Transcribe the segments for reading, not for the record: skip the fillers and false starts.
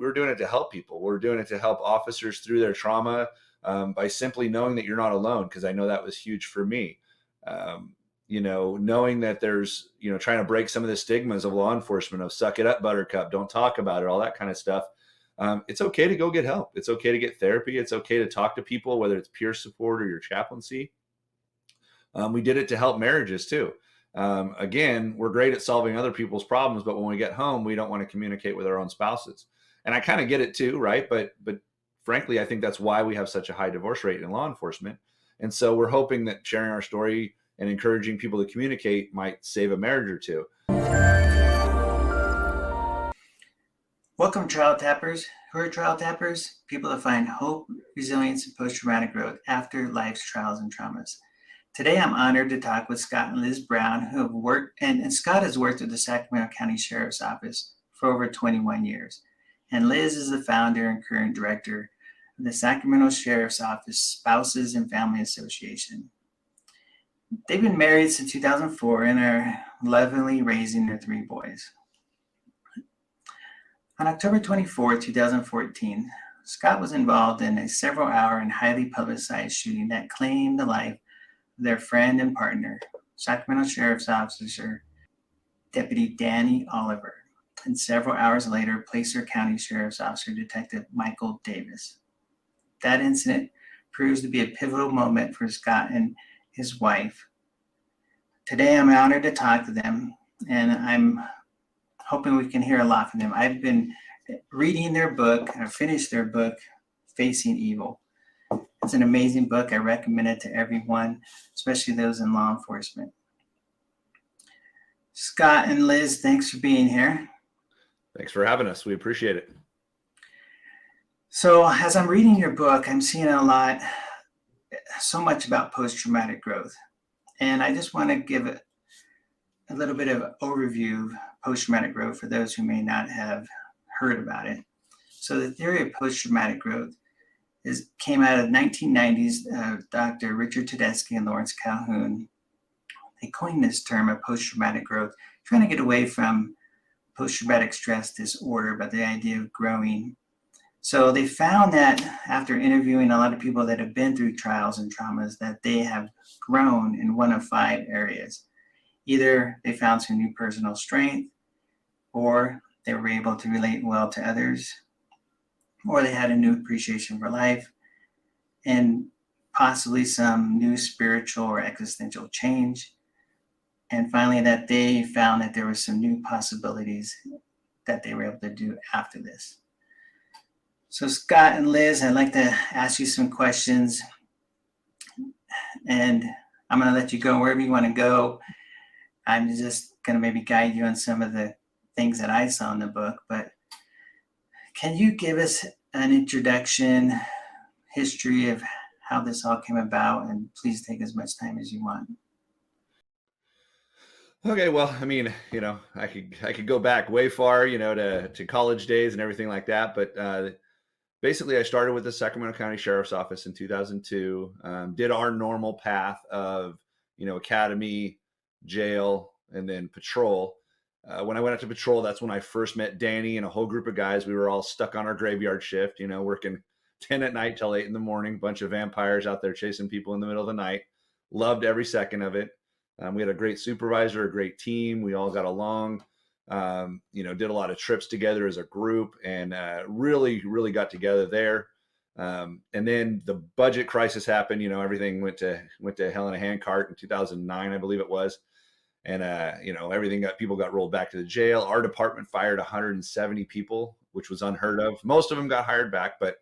we're doing it to help people. We're doing it to help officers through their trauma, by simply knowing that you're not alone. Because I know that was huge for me. Knowing that there's, trying to break some of the stigmas of law enforcement, of suck it up, buttercup, don't talk about it, all that kind of stuff. It's okay to go get help. It's okay to get therapy. It's okay to talk to people, whether it's peer support or your chaplaincy. We did it to help marriages too. Again, we're great at solving other people's problems, but when we get home, we don't want to communicate with our own spouses. And I kind of get it too, right? But frankly, I think that's why we have such a high divorce rate in law enforcement. And so we're hoping that sharing our story and encouraging people to communicate might save a marriage or two. Welcome, Trial Tappers. Who are Trial Tappers? People that find hope, resilience, and post-traumatic growth after life's trials and traumas. Today, I'm honored to talk with Scott and Liz Brown, who have worked, and Scott has worked with the Sacramento County Sheriff's Office for over 21 years. And Liz is the founder and current director of the Sacramento Sheriff's Office Spouses and Family Association. They've been married since 2004 and are lovingly raising their 3 boys. On October 24, 2014, Scott was involved in a several-hour and highly publicized shooting that claimed the life of their friend and partner, Sacramento Sheriff's Officer Deputy Danny Oliver, and several hours later, Placer County Sheriff's Officer Detective Michael Davis. That incident proves to be a pivotal moment for Scott and his wife. Today, I'm honored to talk to them, and I'm hoping we can hear a lot from them. I've been reading their book. I finished their book, Facing Evil. It's an amazing book. I recommend it to everyone, especially those in law enforcement. Scott and Liz, thanks for being here. Thanks for having us. We appreciate it. So as I'm reading your book, I'm seeing so much about post-traumatic growth. And I just want to give a little bit of overview of post-traumatic growth for those who may not have heard about it. So the theory of post-traumatic growth came out of the 1990s. Dr. Richard Tedeschi and Lawrence Calhoun, they coined this term of post-traumatic growth, trying to get away from post-traumatic stress disorder, but the idea of growing. So they found that after interviewing a lot of people that have been through trials and traumas, that they have grown in one of 5 areas. Either they found some new personal strength, or they were able to relate well to others, or they had a new appreciation for life, and possibly some new spiritual or existential change. And finally, that they found that there were some new possibilities that they were able to do after this. So Scott and Liz, I'd like to ask you some questions, and I'm going to let you go wherever you want to go. I'm just going to maybe guide you on some of the things that I saw in the book, but can you give us an introduction, history of how this all came about, and please take as much time as you want. Okay, well, I mean, I could go back way far, to college days and everything like that, but basically, I started with the Sacramento County Sheriff's Office in 2002, did our normal path of, academy, jail, and then patrol. When I went out to patrol, that's when I first met Danny and a whole group of guys. We were all stuck on our graveyard shift, working 10 at night till 8 in the morning, bunch of vampires out there chasing people in the middle of the night. Loved every second of it. We had a great supervisor, a great team. We all got along. Did a lot of trips together as a group, and really, really got together there. And then the budget crisis happened. Everything went to hell in a handcart in 2009, I believe it was. And people got rolled back to the jail. Our department fired 170 people, which was unheard of. Most of them got hired back, but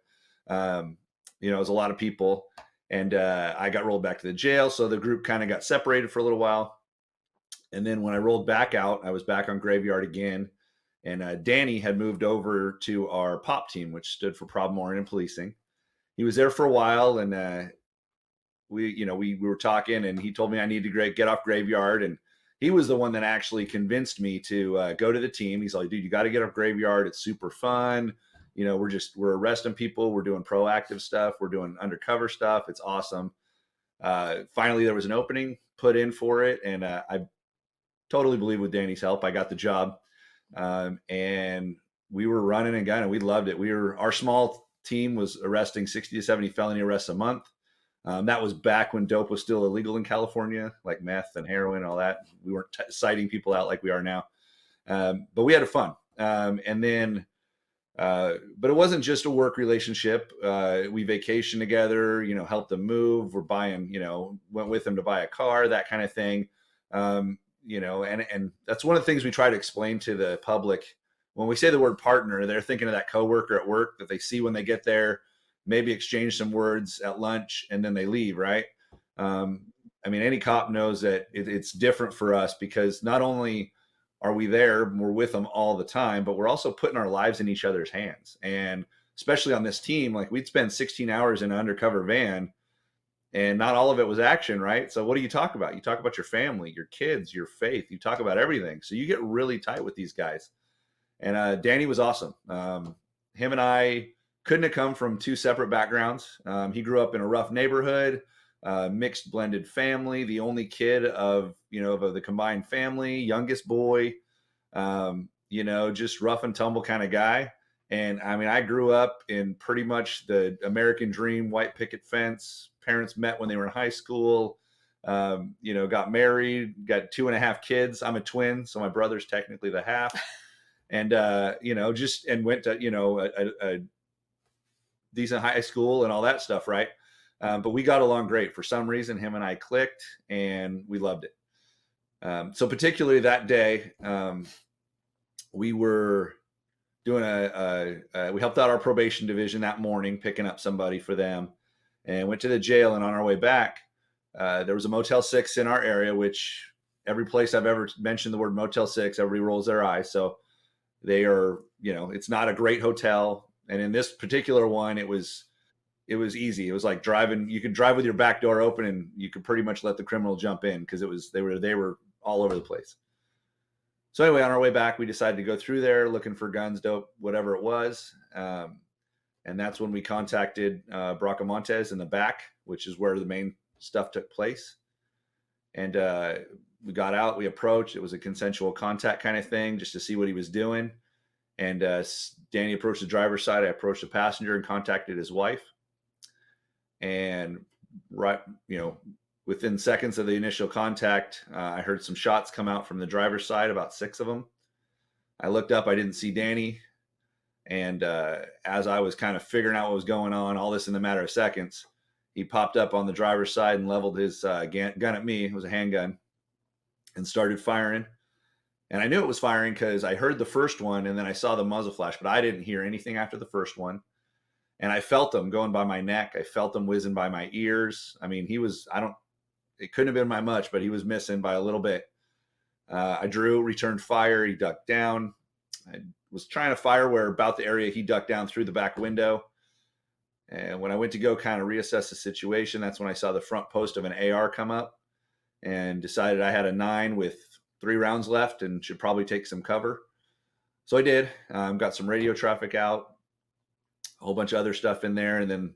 it was a lot of people. And I got rolled back to the jail, so the group kind of got separated for a little while. And then when I rolled back out, I was back on graveyard again. And Danny had moved over to our POP team, which stood for Problem-Oriented Policing. He was there for a while, and we were talking, and he told me I needed to get off graveyard. And he was the one that actually convinced me to go to the team. He's like, dude, you got to get off graveyard. It's super fun. We're arresting people. We're doing proactive stuff. We're doing undercover stuff. It's awesome. Finally, there was an opening put in for it. And I totally believe with Danny's help, I got the job. And we were running and gunning. We loved it. Our small team was arresting 60 to 70 felony arrests a month. That was back when dope was still illegal in California, like meth and heroin and all that. We weren't citing people out like we are now. But we had fun. And then, but it wasn't just a work relationship. We vacationed together, helped them move. We're buying, went with them to buy a car, that kind of thing. And that's one of the things we try to explain to the public. When we say the word partner, they're thinking of that coworker at work that they see when they get there, maybe exchange some words at lunch, and then they leave, right? Any cop knows that it's different for us, because not only are we there, we're with them all the time, but we're also putting our lives in each other's hands. And especially on this team, like, we'd spend 16 hours in an undercover van, and not all of it was action, right? So what do you talk about? You talk about your family, your kids, your faith. You talk about everything. So you get really tight with these guys. And Danny was awesome. Him and I couldn't have come from two separate backgrounds. He grew up in a rough neighborhood, mixed blended family, the only kid of the combined family, youngest boy, just rough and tumble kind of guy. And I grew up in pretty much the American dream, white picket fence. Parents met when they were in high school, got married, got 2.5 kids. I'm a twin, so my brother's technically the half. And, and went to, a decent high school and all that stuff, right? But we got along great. For some reason, him and I clicked, and we loved it. So particularly that day, we were doing we helped out our probation division that morning, picking up somebody for them, and went to the jail. And on our way back, there was a Motel 6 in our area, which every place I've ever mentioned the word Motel 6, everybody rolls their eyes. So they are, it's not a great hotel. And in this particular one, it was easy. It was like driving. You could drive with your back door open, and you could pretty much let the criminal jump in, because they were all over the place. So anyway, on our way back, we decided to go through there looking for guns, dope, whatever it was. And that's when we contacted Bracamontes in the back, which is where the main stuff took place. And we got out, we approached. It was a consensual contact kind of thing, just to see what he was doing. And Danny approached the driver's side. I approached the passenger and contacted his wife. And within seconds of the initial contact, I heard some shots come out from the driver's side, about 6 of them. I looked up, I didn't see Danny. And as I was kind of figuring out what was going on, all this in a matter of seconds, he popped up on the driver's side and leveled his gun at me. It was a handgun, and started firing. And I knew it was firing because I heard the first one, and then I saw the muzzle flash, but I didn't hear anything after the first one. And I felt them going by my neck. I felt them whizzing by my ears. It couldn't have been by much, but he was missing by a little bit. I returned fire. He ducked down. I was trying to fire where about the area he ducked down through the back window. And when I went to go kind of reassess the situation, that's when I saw the front post of an AR come up, and decided I had a 9 with 3 rounds left and should probably take some cover. So I did. Got some radio traffic out, a whole bunch of other stuff in there. And then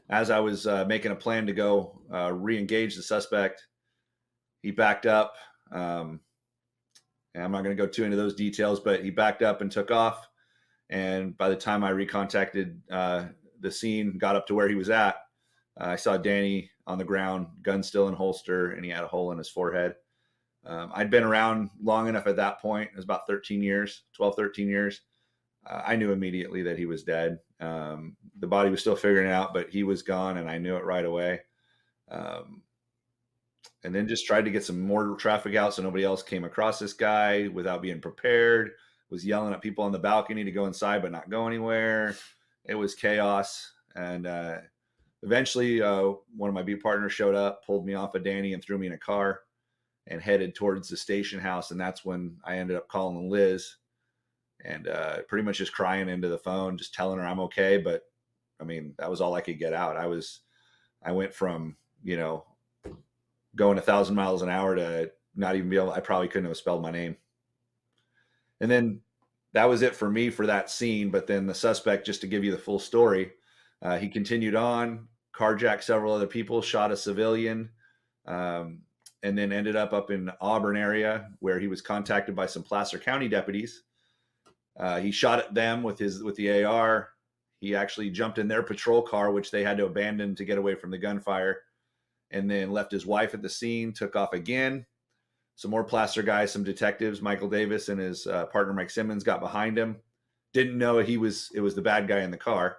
as I was making a plan to go re-engage the suspect, he backed up. And I'm not going to go too into those details, but he backed up and took off. And by the time I recontacted the scene, got up to where he was at, I saw Danny on the ground, gun still in holster, and he had a hole in his forehead. I'd been around long enough at that point. It was about 13 years. I knew immediately that he was dead. The body was still figuring it out, but he was gone, and I knew it right away. And then just tried to get some more traffic out so nobody else came across this guy without being prepared. Was yelling at people on the balcony to go inside but not go anywhere. It was chaos. And eventually one of my beat partners showed up, pulled me off of Danny, and threw me in a car and headed towards the station house. And that's when I ended up calling Liz, and pretty much just crying into the phone, just telling her I'm okay. But that was all I could get out. I went from, going 1,000 miles an hour to not even I probably couldn't have spelled my name. And then that was it for me for that scene. But then the suspect, just to give you the full story, he continued on, carjacked several other people, shot a civilian, and then ended up in Auburn area, where he was contacted by some Placer County deputies. He shot at them with the AR. He actually jumped in their patrol car, which they had to abandon to get away from the gunfire, and then left his wife at the scene, took off again. Some more placer guys, some detectives, Michael Davis and his partner Mike Simmons, got behind him. Didn't know it was the bad guy in the car.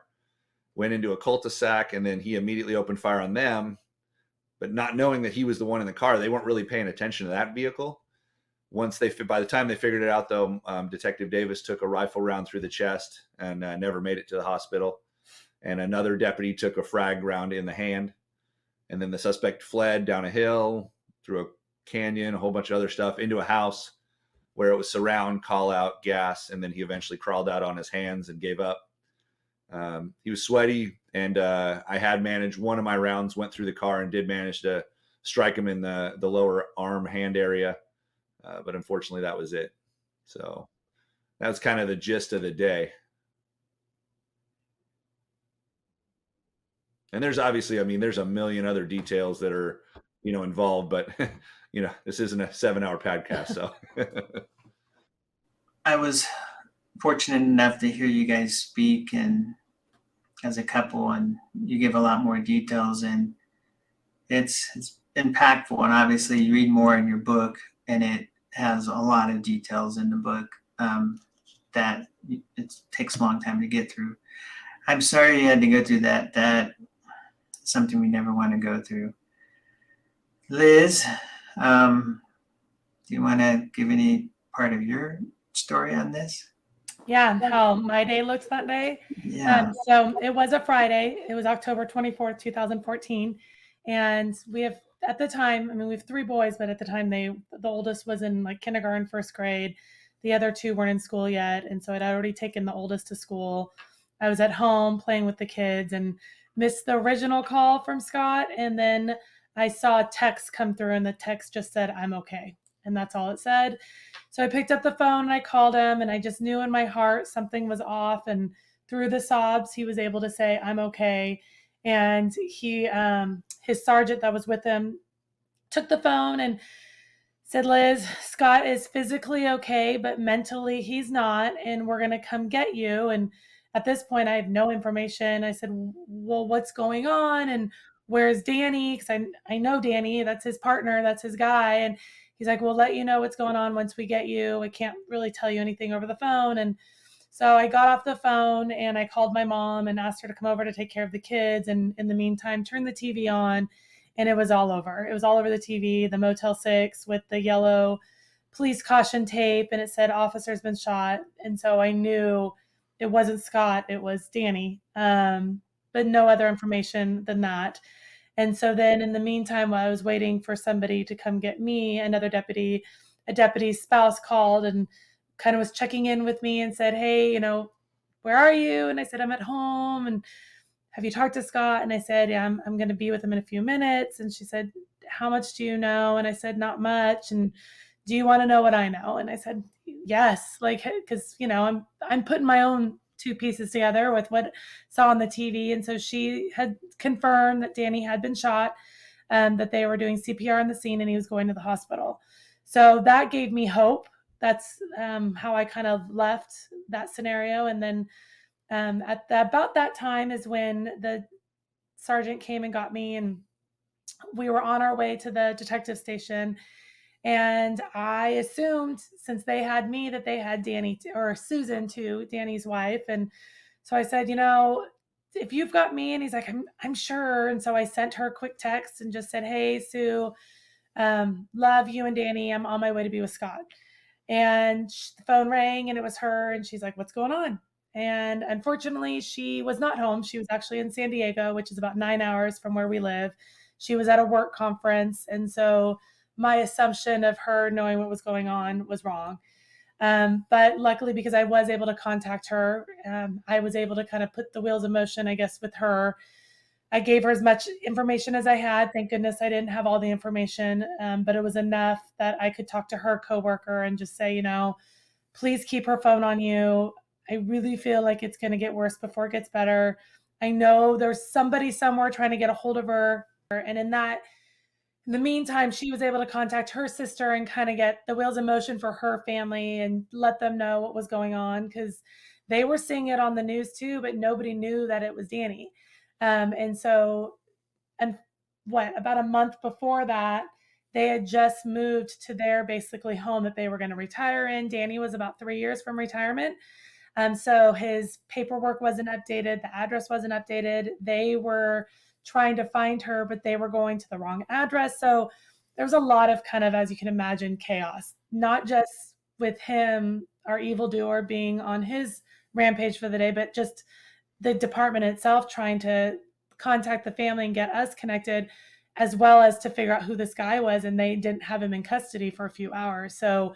Went into a cul-de-sac, and then he immediately opened fire on them. But not knowing that he was the one in the car, they weren't really paying attention to that vehicle. By the time they figured it out, though, Detective Davis took a rifle round through the chest and never made it to the hospital. And another deputy took a frag round in the hand. And then the suspect fled down a hill, through a canyon, a whole bunch of other stuff, into a house where it was surround, call out, gas, and then he eventually crawled out on his hands and gave up. He was sweaty, and I had managed, one of my rounds went through the car and did manage to strike him in the lower arm hand area. But unfortunately, that was it. So that was kind of the gist of the day. And there's obviously, I mean, there's a million other details that are, involved, but this isn't a 7-hour podcast. So I was fortunate enough to hear you guys speak and as a couple, and you give a lot more details, and it's impactful. And obviously you read more in your book, and it has a lot of details in the book that it takes a long time to get through. I'm sorry you had to go through that. That's something we never want to go through. Liz, do you want to give any part of your story on this? Yeah, how my day looked that day. Yeah. So it was a Friday. It was October 24th, 2014. And we have, at the time, I mean, we have 3 boys, but at the time the oldest was in like kindergarten, 1st grade. The other 2 weren't in school yet. And so I'd already taken the oldest to school. I was at home playing with the kids and missed the original call from Scott. And then I saw a text come through, and the text just said, "I'm okay." And that's all it said. So I picked up the phone and I called him, and I just knew in my heart something was off. And through the sobs, he was able to say, "I'm okay." And his sergeant that was with him took the phone and said, "Liz, Scott is physically okay, but mentally he's not, and we're going to come get you." And at this point, I have no information. I said, "Well, what's going on? And where's Danny?" Because I know Danny, that's his partner, that's his guy. And he's like, "We'll let you know what's going on once we get you. I can't really tell you anything over the phone." And so I got off the phone and I called my mom and asked her to come over to take care of the kids. And in the meantime, turned the TV on, and it was all over. It was all over the TV, the Motel 6 with the yellow police caution tape, and it said officer's been shot. And so I knew it wasn't Scott, it was Danny, but no other information than that. And so then in the meantime, while I was waiting for somebody to come get me, a deputy's spouse called and kind of was checking in with me and said, "Hey, where are you?" And I said, "I'm at home." And "Have you talked to Scott?" And I said, "Yeah, I'm going to be with him in a few minutes." And she said, "How much do you know?" And I said, "Not much." And "Do you want to know what I know?" And I said, "Yes," like, because I'm putting my own 2 pieces together with what I saw on the TV. And so she had confirmed that Danny had been shot, that they were doing CPR on the scene, and he was going to the hospital. So that gave me hope. That's how I kind of left that scenario. And then about that time is when the sergeant came and got me, and we were on our way to the detective station. And I assumed, since they had me, that they had Danny or Susan too, Danny's wife. And so I said, "If you've got me," and he's like, I'm sure. And so I sent her a quick text and just said, "Hey, Sue, love you and Danny. I'm on my way to be with Scott." And the phone rang, and it was her. And she's like, "What's going on?" And unfortunately, she was not home. She was actually in San Diego, which is about 9 hours from where we live. She was at a work conference. And so my assumption of her knowing what was going on was wrong. But luckily, because I was able to contact her, I was able to kind of put the wheels in motion, I guess, with her. I gave her as much information as I had. Thank goodness I didn't have all the information, but it was enough that I could talk to her coworker and just say, "Please keep her phone on you. I really feel like it's going to get worse before it gets better. I know there's somebody somewhere trying to get a hold of her." And in In the meantime, she was able to contact her sister and kind of get the wheels in motion for her family and let them know what was going on, because they were seeing it on the news too, but nobody knew that it was Danny. And so, and what, about a month before that, they had just moved to their basically home that they were going to retire in. Danny was about 3 years from retirement. So his paperwork wasn't updated, the address wasn't updated. They were trying to find her, but they were going to the wrong address. So there was a lot of kind of, as you can imagine, chaos, not just with him, our evildoer, being on his rampage for the day, but just the department itself trying to contact the family and get us connected, as well as to figure out who this guy was. And they didn't have him in custody for a few hours. So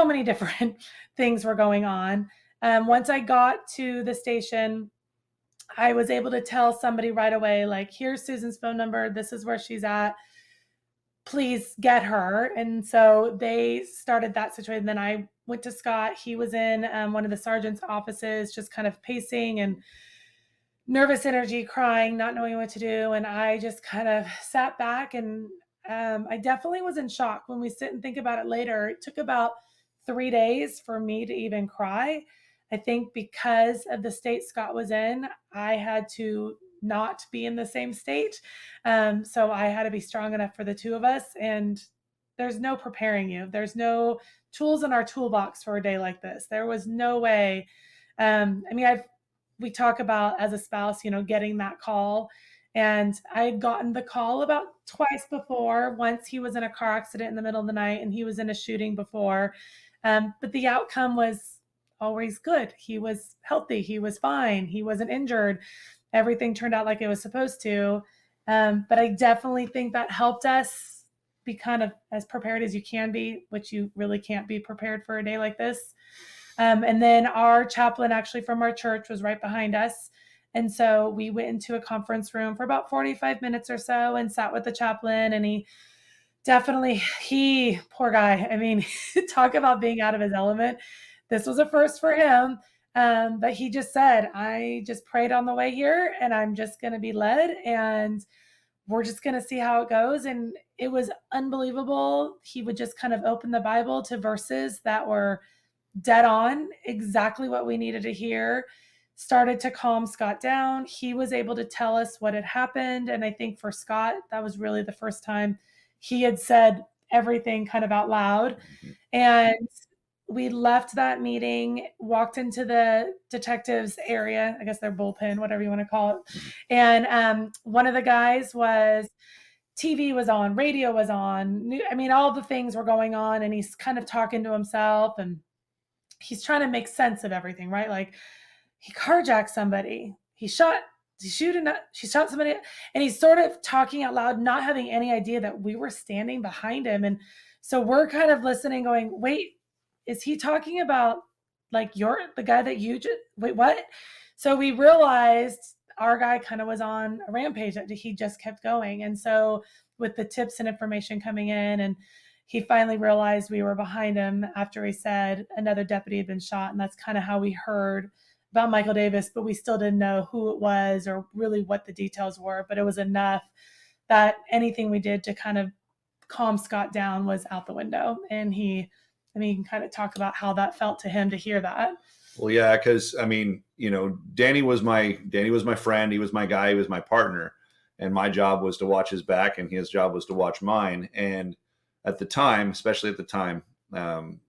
many different things were going on. Once I got to the station, I was able to tell somebody right away, like, here's Susan's phone number. This is where she's at. Please get her. And so they started that situation. Then I went to Scott. He was in one of the sergeant's offices, just kind of pacing and nervous energy, crying, not knowing what to do. And I just kind of sat back, and I definitely was in shock. When we sit and think about it later, it took about 3 days for me to even cry. I think because of the state Scott was in, I had to not be in the same state. So I had to be strong enough for the two of us. And there's no preparing you. There's no tools in our toolbox for a day like this. There was no way. I mean, we talk about, as a spouse, getting that call. And I had gotten the call about twice before. Once he was in a car accident in the middle of the night, and he was in a shooting before. But the outcome was always good. He was healthy. He was fine. He wasn't injured. Everything turned out like it was supposed to. But I definitely think that helped us be kind of as prepared as you can be, which you really can't be prepared for a day like this. And then our chaplain, actually from our church, was right behind us. And so we went into a conference room for about 45 minutes or so and sat with the chaplain. And poor guy, I mean, talk about being out of his element. This was a first for him. But he just said, I just prayed on the way here, and I'm just going to be led, and we're just going to see how it goes. And it was unbelievable. He would just kind of open the Bible to verses that were dead on, exactly what we needed to hear, started to calm Scott down. He was able to tell us what had happened. And I think for Scott, that was really the first time he had said everything kind of out loud. And we left that meeting, walked into the detectives area, I guess their bullpen, whatever you want to call it. And one of the guys TV was on, radio was on. I mean, all the things were going on, and he's kind of talking to himself, and he's trying to make sense of everything, right? Like, he carjacked somebody, she shot somebody, and he's sort of talking out loud, not having any idea that we were standing behind him. And so we're kind of listening, going, wait, is he talking about, like, the guy that you just, wait, what? So we realized our guy kind of was on a rampage, that he just kept going. And so with the tips and information coming in, and he finally realized we were behind him after he said another deputy had been shot. And that's kind of how we heard about Michael Davis, but we still didn't know who it was or really what the details were. But it was enough that anything we did to kind of calm Scott down was out the window. And you can kind of talk about how that felt to him to hear that. Well, yeah, because I mean, Danny was my friend. He was my guy. He was my partner, and my job was to watch his back, and his job was to watch mine. And at the time, especially at the time,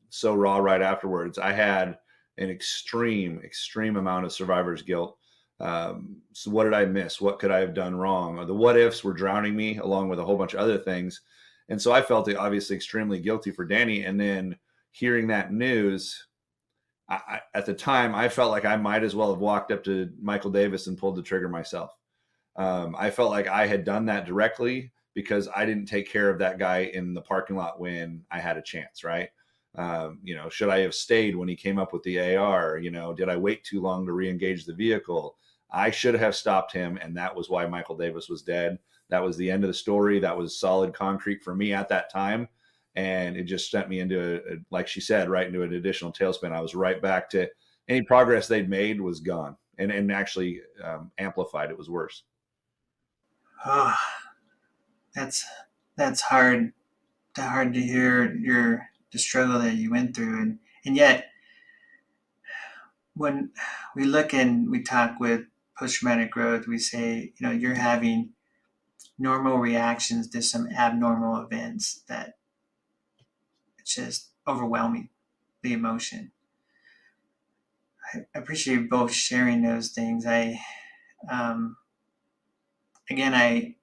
so raw right afterwards, I had an extreme amount of survivor's guilt. So what did I miss? What could I have done wrong? Or the what ifs were drowning me, along with a whole bunch of other things. And so I felt obviously extremely guilty for Danny. And then hearing that news, at the time, I felt like I might as well have walked up to Michael Davis and pulled the trigger myself. I felt like I had done that directly because I didn't take care of that guy in the parking lot when I had a chance, right? Should I have stayed when he came up with the AR? Did I wait too long to re-engage the vehicle? I should have stopped him, and that was why Michael Davis was dead. That was the end of the story. That was solid concrete for me at that time. And it just sent me into, like she said, right into an additional tailspin. I was right back to any progress they'd made was gone, and actually amplified. It was worse. Oh, that's that's hard to hear the struggle that you went through, and yet when we look and we talk with post-traumatic growth, we say, you're having normal reactions to some abnormal events that it's just overwhelming, the emotion. I appreciate both sharing those things. Um, I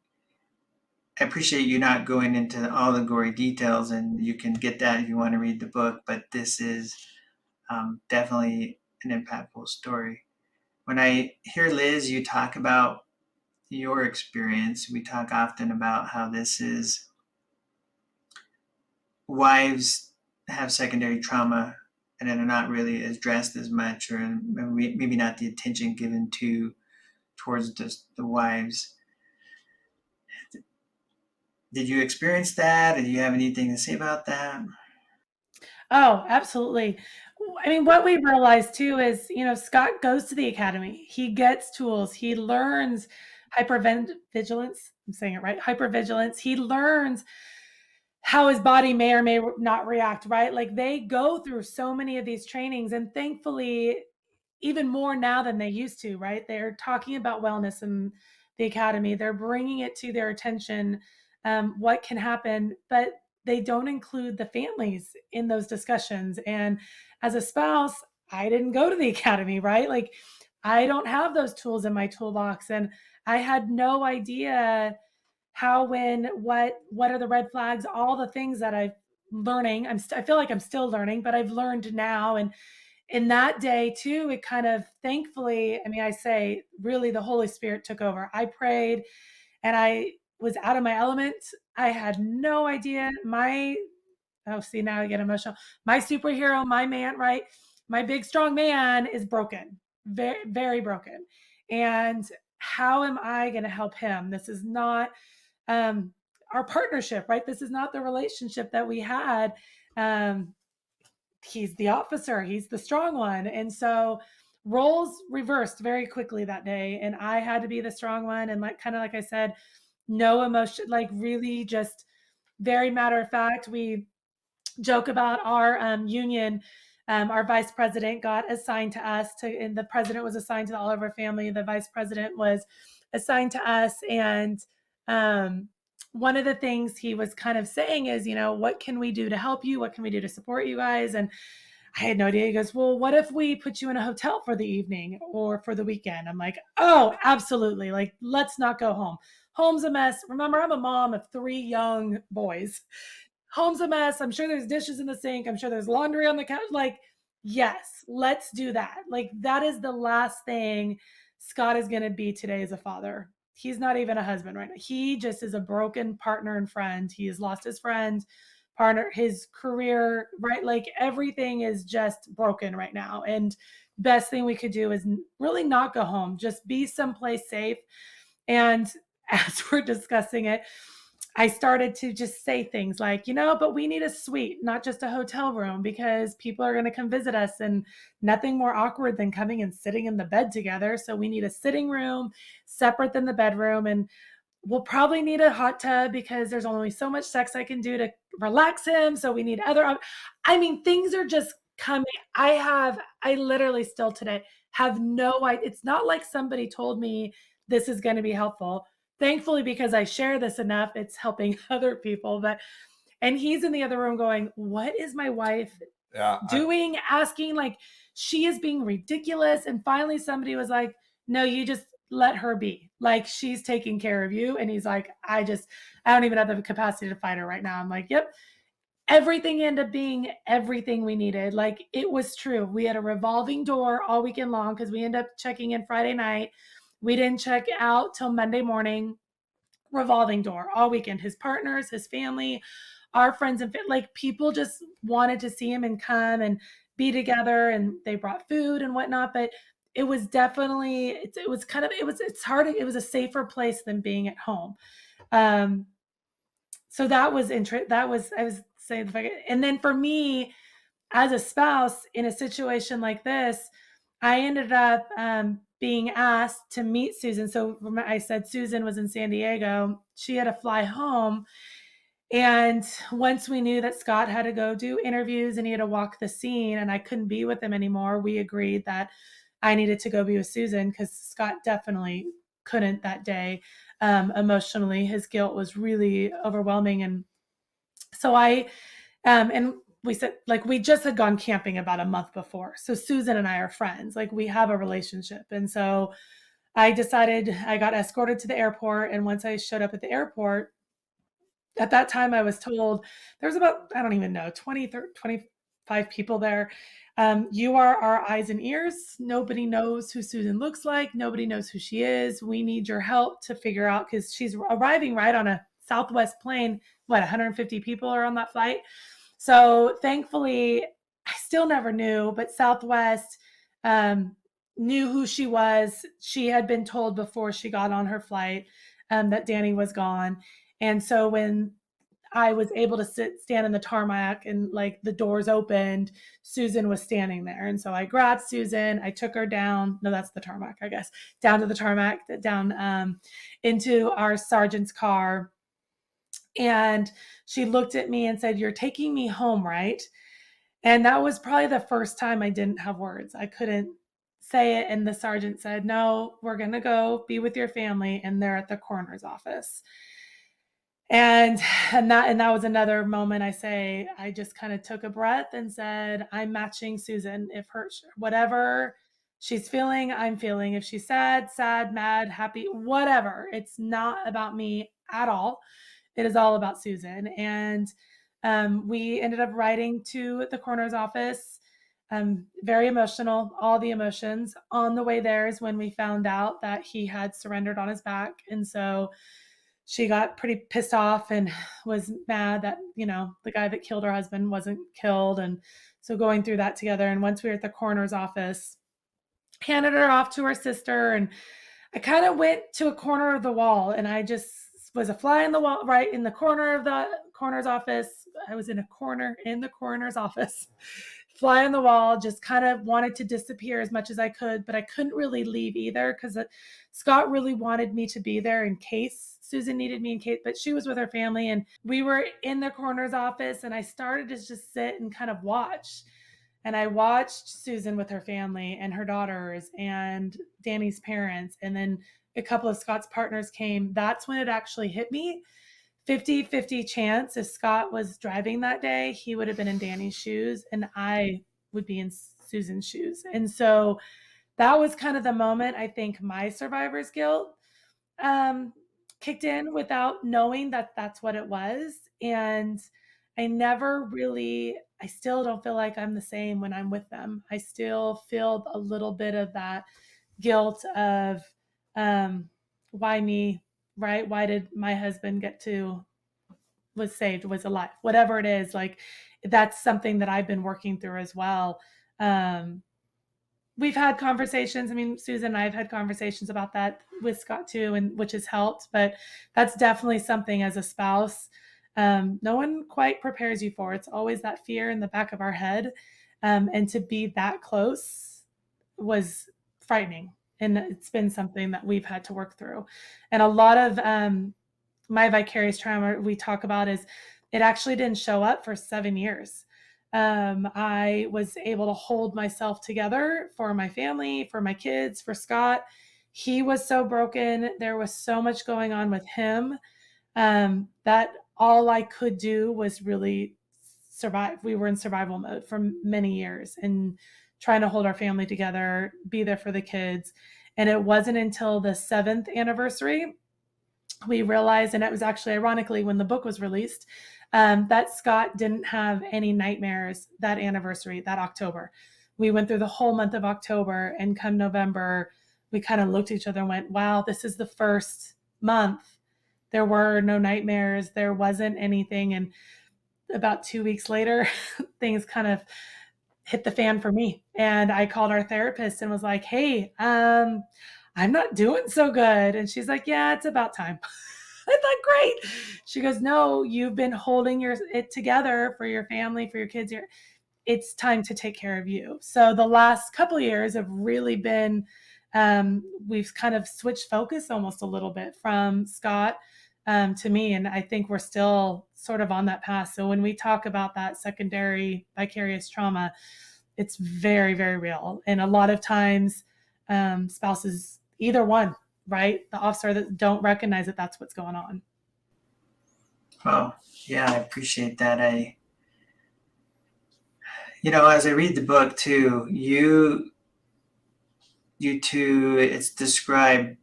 appreciate you not going into all the gory details, and you can get that if you want to read the book, but this is definitely an impactful story. When I hear Liz, you talk about your experience, we talk often about how this is wives have secondary trauma and then are not really addressed as much, or maybe not the attention given towards the wives. Did you experience that? Do you have anything to say about that? Oh, absolutely. I mean, what we realized too is, Scott goes to the academy. He gets tools. He learns hypervigilance. I'm saying it right. Hypervigilance. He learns how his body may or may not react, right? Like they go through so many of these trainings, and thankfully, even more now than they used to, right? They're talking about wellness in the academy. They're bringing it to their attention, what can happen, but they don't include the families in those discussions. And as a spouse, I didn't go to the academy, right? Like I don't have those tools in my toolbox, and I had no idea how, when, what are the red flags, all the things that I'm learning. I feel like I'm still learning, but I've learned now. And in that day too, it kind of, thankfully, I mean, I say really the Holy Spirit took over. I prayed and I was out of my element. I had no idea. Oh, see, now I get emotional. My superhero, my man, right? My big, strong man is broken, very, very broken. And how am I going to help him? This is not um, our partnership, right? This is not the relationship that we had. Um, he's the officer, he's the strong one. And so roles reversed very quickly that day. And I had to be the strong one. And like, kind of like I said, no emotion, like really just very matter of fact. We joke about our union. Our vice president got assigned to us and the president was assigned to the Oliver family. The vice president was assigned to us. And um, one of the things he was kind of saying is, what can we do to help you? What can we do to support you guys? And I had no idea. He goes, well, what if we put you in a hotel for the evening or for the weekend? I'm like, oh, absolutely. Like, let's not go home. Home's a mess. Remember, I'm a mom of 3 young boys. Home's a mess. I'm sure there's dishes in the sink. I'm sure there's laundry on the couch. Like, yes, let's do that. Like, that is the last thing Scott is going to be today as a father. He's not even a husband right now. He just is a broken partner and friend. He has lost his friend, partner, his career, right? Like everything is just broken right now. And best thing we could do is really not go home, just be someplace safe. And as we're discussing it, I started to just say things like, but we need a suite, not just a hotel room, because people are going to come visit us, and nothing more awkward than coming and sitting in the bed together. So we need a sitting room separate than the bedroom. And we'll probably need a hot tub because there's only so much sex I can do to relax him. So we need I mean, things are just coming. I literally still today have no idea. It's not like somebody told me this is going to be helpful. Thankfully, because I share this enough, it's helping other people. And he's in the other room going, what is my wife Yeah. doing? Asking, like, she is being ridiculous. And finally, somebody was like, no, you just let her be. Like, she's taking care of you. And he's like, I don't even have the capacity to fight her right now. I'm like, yep. Everything ended up being everything we needed. Like, it was true. We had a revolving door all weekend long because we ended up checking in Friday night. We didn't check out till Monday morning. Revolving door all weekend. His partners, his family, our friends, and like people just wanted to see him and come and be together. And they brought food and whatnot. But it was definitely, it's hard. It was a safer place than being at home. So that was that was, I was saying, and then for me as a spouse in a situation like this, I ended up being asked to meet Susan. So I said Susan was in San Diego. She had to fly home. And once we knew that Scott had to go do interviews and he had to walk the scene and I couldn't be with him anymore, we agreed that I needed to go be with Susan because Scott definitely couldn't that day. Emotionally, his guilt was really overwhelming. And so and we said, like, we just had gone camping about a month before. So Susan and I are friends, like we have a relationship. And so I decided, I got escorted to the airport. And once I showed up at the airport, at that time I was told there was about, I don't even know, 20, 30, 25 people there. You are our eyes and ears. Nobody knows who Susan looks like. Nobody knows who she is. We need your help to figure out, because she's arriving right on a Southwest plane. What, 150 people are on that flight? So thankfully, I still never knew, but Southwest knew who she was. She had been told before she got on her flight that Danny was gone. And so when I was able to stand in the tarmac and like the doors opened, Susan was standing there. And so I grabbed Susan, I took her down. No, that's the tarmac, I guess. Down to the tarmac, down into our sergeant's car. And she looked at me and said, "You're taking me home, right?" And that was probably the first time I didn't have words. I couldn't say it. And the sergeant said, "No, we're going to go be with your family." And they're at the coroner's office. And that was another moment. I just kind of took a breath and said, I'm matching Susan. If her, whatever she's feeling, I'm feeling. If she's sad, mad, happy, whatever, it's not about me at all. It is all about Susan. And we ended up writing to the coroner's office. Very emotional, all the emotions. On the way there is when we found out that he had surrendered on his back. And so she got pretty pissed off and was mad that, the guy that killed her husband wasn't killed. And so going through that together. And once we were at the coroner's office, handed her off to her sister. And I kind of went to a corner of the wall, and I just was a fly in the wall, right in the corner of the coroner's office. I was in a corner in the coroner's office, fly on the wall, just kind of wanted to disappear as much as I could, but I couldn't really leave either because Scott really wanted me to be there in case Susan needed me, in case, but she was with her family. And we were in the coroner's office, and I started to just sit and kind of watch. And I watched Susan with her family and her daughters and Danny's parents. And then a couple of Scott's partners came. That's when it actually hit me. 50-50 chance, if Scott was driving that day, he would have been in Danny's shoes and I would be in Susan's shoes. And so that was kind of the moment I think my survivor's guilt kicked in without knowing that that's what it was. And I still don't feel like I'm the same when I'm with them. I still feel a little bit of that guilt of why me, right? Why did my husband was saved, was alive, whatever it is. Like, that's something that I've been working through as well. We've had conversations. I mean, Susan and I have had conversations about that with Scott too, and which has helped, but that's definitely something as a spouse, no one quite prepares you for. It's always that fear in the back of our head. And to be that close was frightening. And it's been something that we've had to work through. And a lot of my vicarious trauma we talk about is it actually didn't show up for 7 years. I was able to hold myself together for my family, for my kids, for Scott. He was so broken. There was so much going on with him that all I could do was really survive. We were in survival mode for many years and trying to hold our family together, be there for the kids. And it wasn't until the 7th anniversary we realized, and it was actually ironically when the book was released, that Scott didn't have any nightmares that anniversary, that October. We went through the whole month of October, and come November, we kind of looked at each other and went, wow, this is the first month. There were no nightmares. There wasn't anything. And about 2 weeks later, things kind of hit the fan for me. And I called our therapist and was like, hey, I'm not doing so good. And she's like, yeah, it's about time. I thought, great. She goes, no, you've been holding it together for your family, for your kids. It's time to take care of you. So the last couple of years have really been, we've kind of switched focus almost a little bit from Scott to me. And I think we're still sort of on that path. So when we talk about that secondary vicarious trauma, it's very, very real. And a lot of times spouses, either one, right? The officer that don't recognize that that's what's going on. Oh, yeah, I appreciate that. As I read the book too, you two, it's described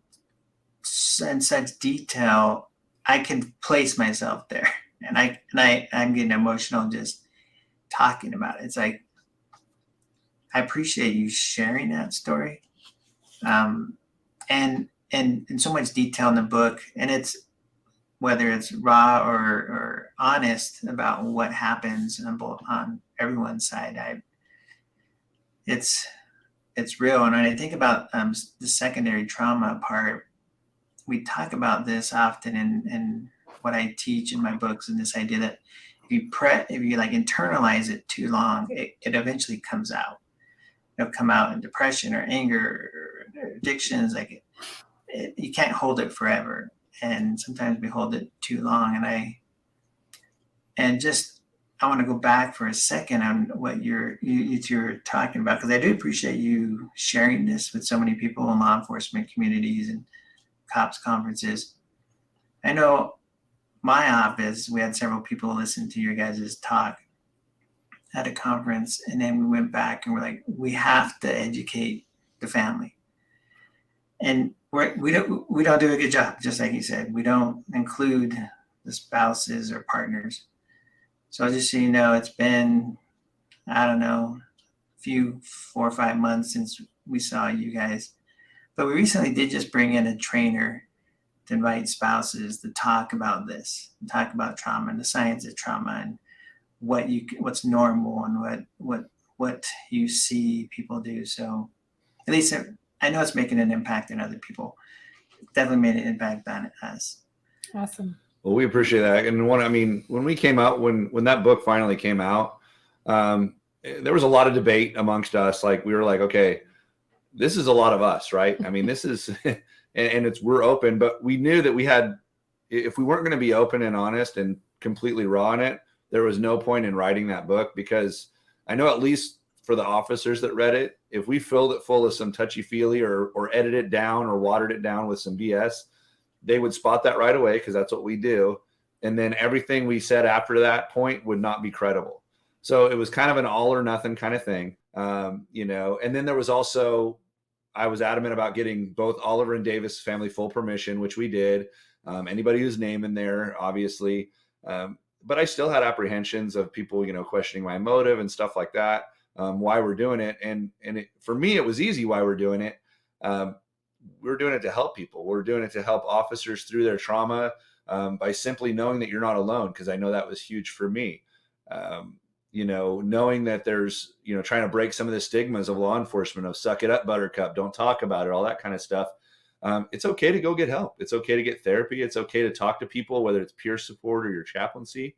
in such detail. I can place myself there, and I'm getting emotional just talking about it. It's like, I appreciate you sharing that story, and in so much detail in the book, and it's whether it's raw or honest about what happens on everyone's side. It's real. And when I think about the secondary trauma part, we talk about this often in what I teach in my books, and this idea that if you like internalize it too long, it eventually comes out. It'll come out in depression or anger or addictions. Like you can't hold it forever. And sometimes we hold it too long. I want to go back for a second on what you two are talking about, because I do appreciate you sharing this with so many people in law enforcement communities and cops conferences. I know my office, we had several people listen to your guys' talk at a conference, and then we went back and we're like, we have to educate the family. And we don't do a good job, just like you said. We don't include the spouses or partners. So just so you know, it's been, I don't know, 4 or 5 months since we saw you guys. But we recently did just bring in a trainer to invite spouses to talk about this, and talk about trauma and the science of trauma, and what's normal and what you see people do. So at least I know it's making an impact on other people. It definitely made an impact on us. Awesome. Well, we appreciate that. And when we came out, when that book finally came out, there was a lot of debate amongst us. Like, we were like, okay, this is a lot of us, right? I mean, this is, and we're open, but we knew that if we weren't going to be open and honest and completely raw in it, there was no point in writing that book, because I know, at least for the officers that read it, if we filled it full of some touchy-feely or edited it down or watered it down with some BS, they would spot that right away, because that's what we do. And then everything we said after that point would not be credible. So it was kind of an all or nothing kind of thing, and then there was also, I was adamant about getting both Oliver and Davis family full permission, which we did. Anybody whose name in there, obviously. But I still had apprehensions of people, questioning my motive and stuff like that, why we're doing it. And for me, it was easy why we're doing it. We're doing it to help people. We're doing it to help officers through their trauma, by simply knowing that you're not alone, because I know that was huge for me. Knowing that there's, trying to break some of the stigmas of law enforcement, of suck it up, buttercup, don't talk about it, all that kind of stuff. It's okay to go get help. It's okay to get therapy. It's okay to talk to people, whether it's peer support or your chaplaincy.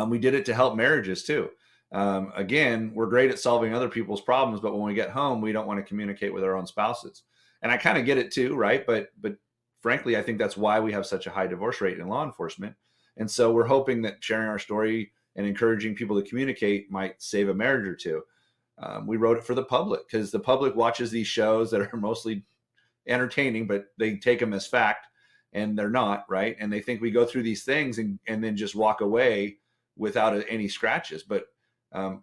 We did it to help marriages too. Again, we're great at solving other people's problems, but when we get home, we don't want to communicate with our own spouses. And I kind of get it too, right? But frankly, I think that's why we have such a high divorce rate in law enforcement. And so we're hoping that sharing our story and encouraging people to communicate might save a marriage or two. We wrote it for the public, because the public watches these shows that are mostly entertaining, but they take them as fact, and they're not, right? And they think we go through these things and then just walk away without any scratches. But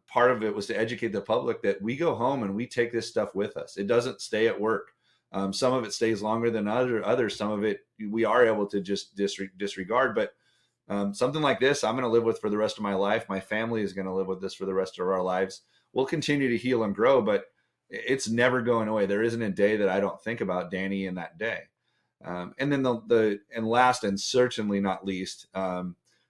part of it was to educate the public that we go home and we take this stuff with us. It doesn't stay at work. Some of it stays longer than others. Some of it we are able to just disregard. But something like this, I'm going to live with for the rest of my life. My family is going to live with this for the rest of our lives. We'll continue to heal and grow, but it's never going away. There isn't a day that I don't think about Danny in that day. And then and last and certainly not least,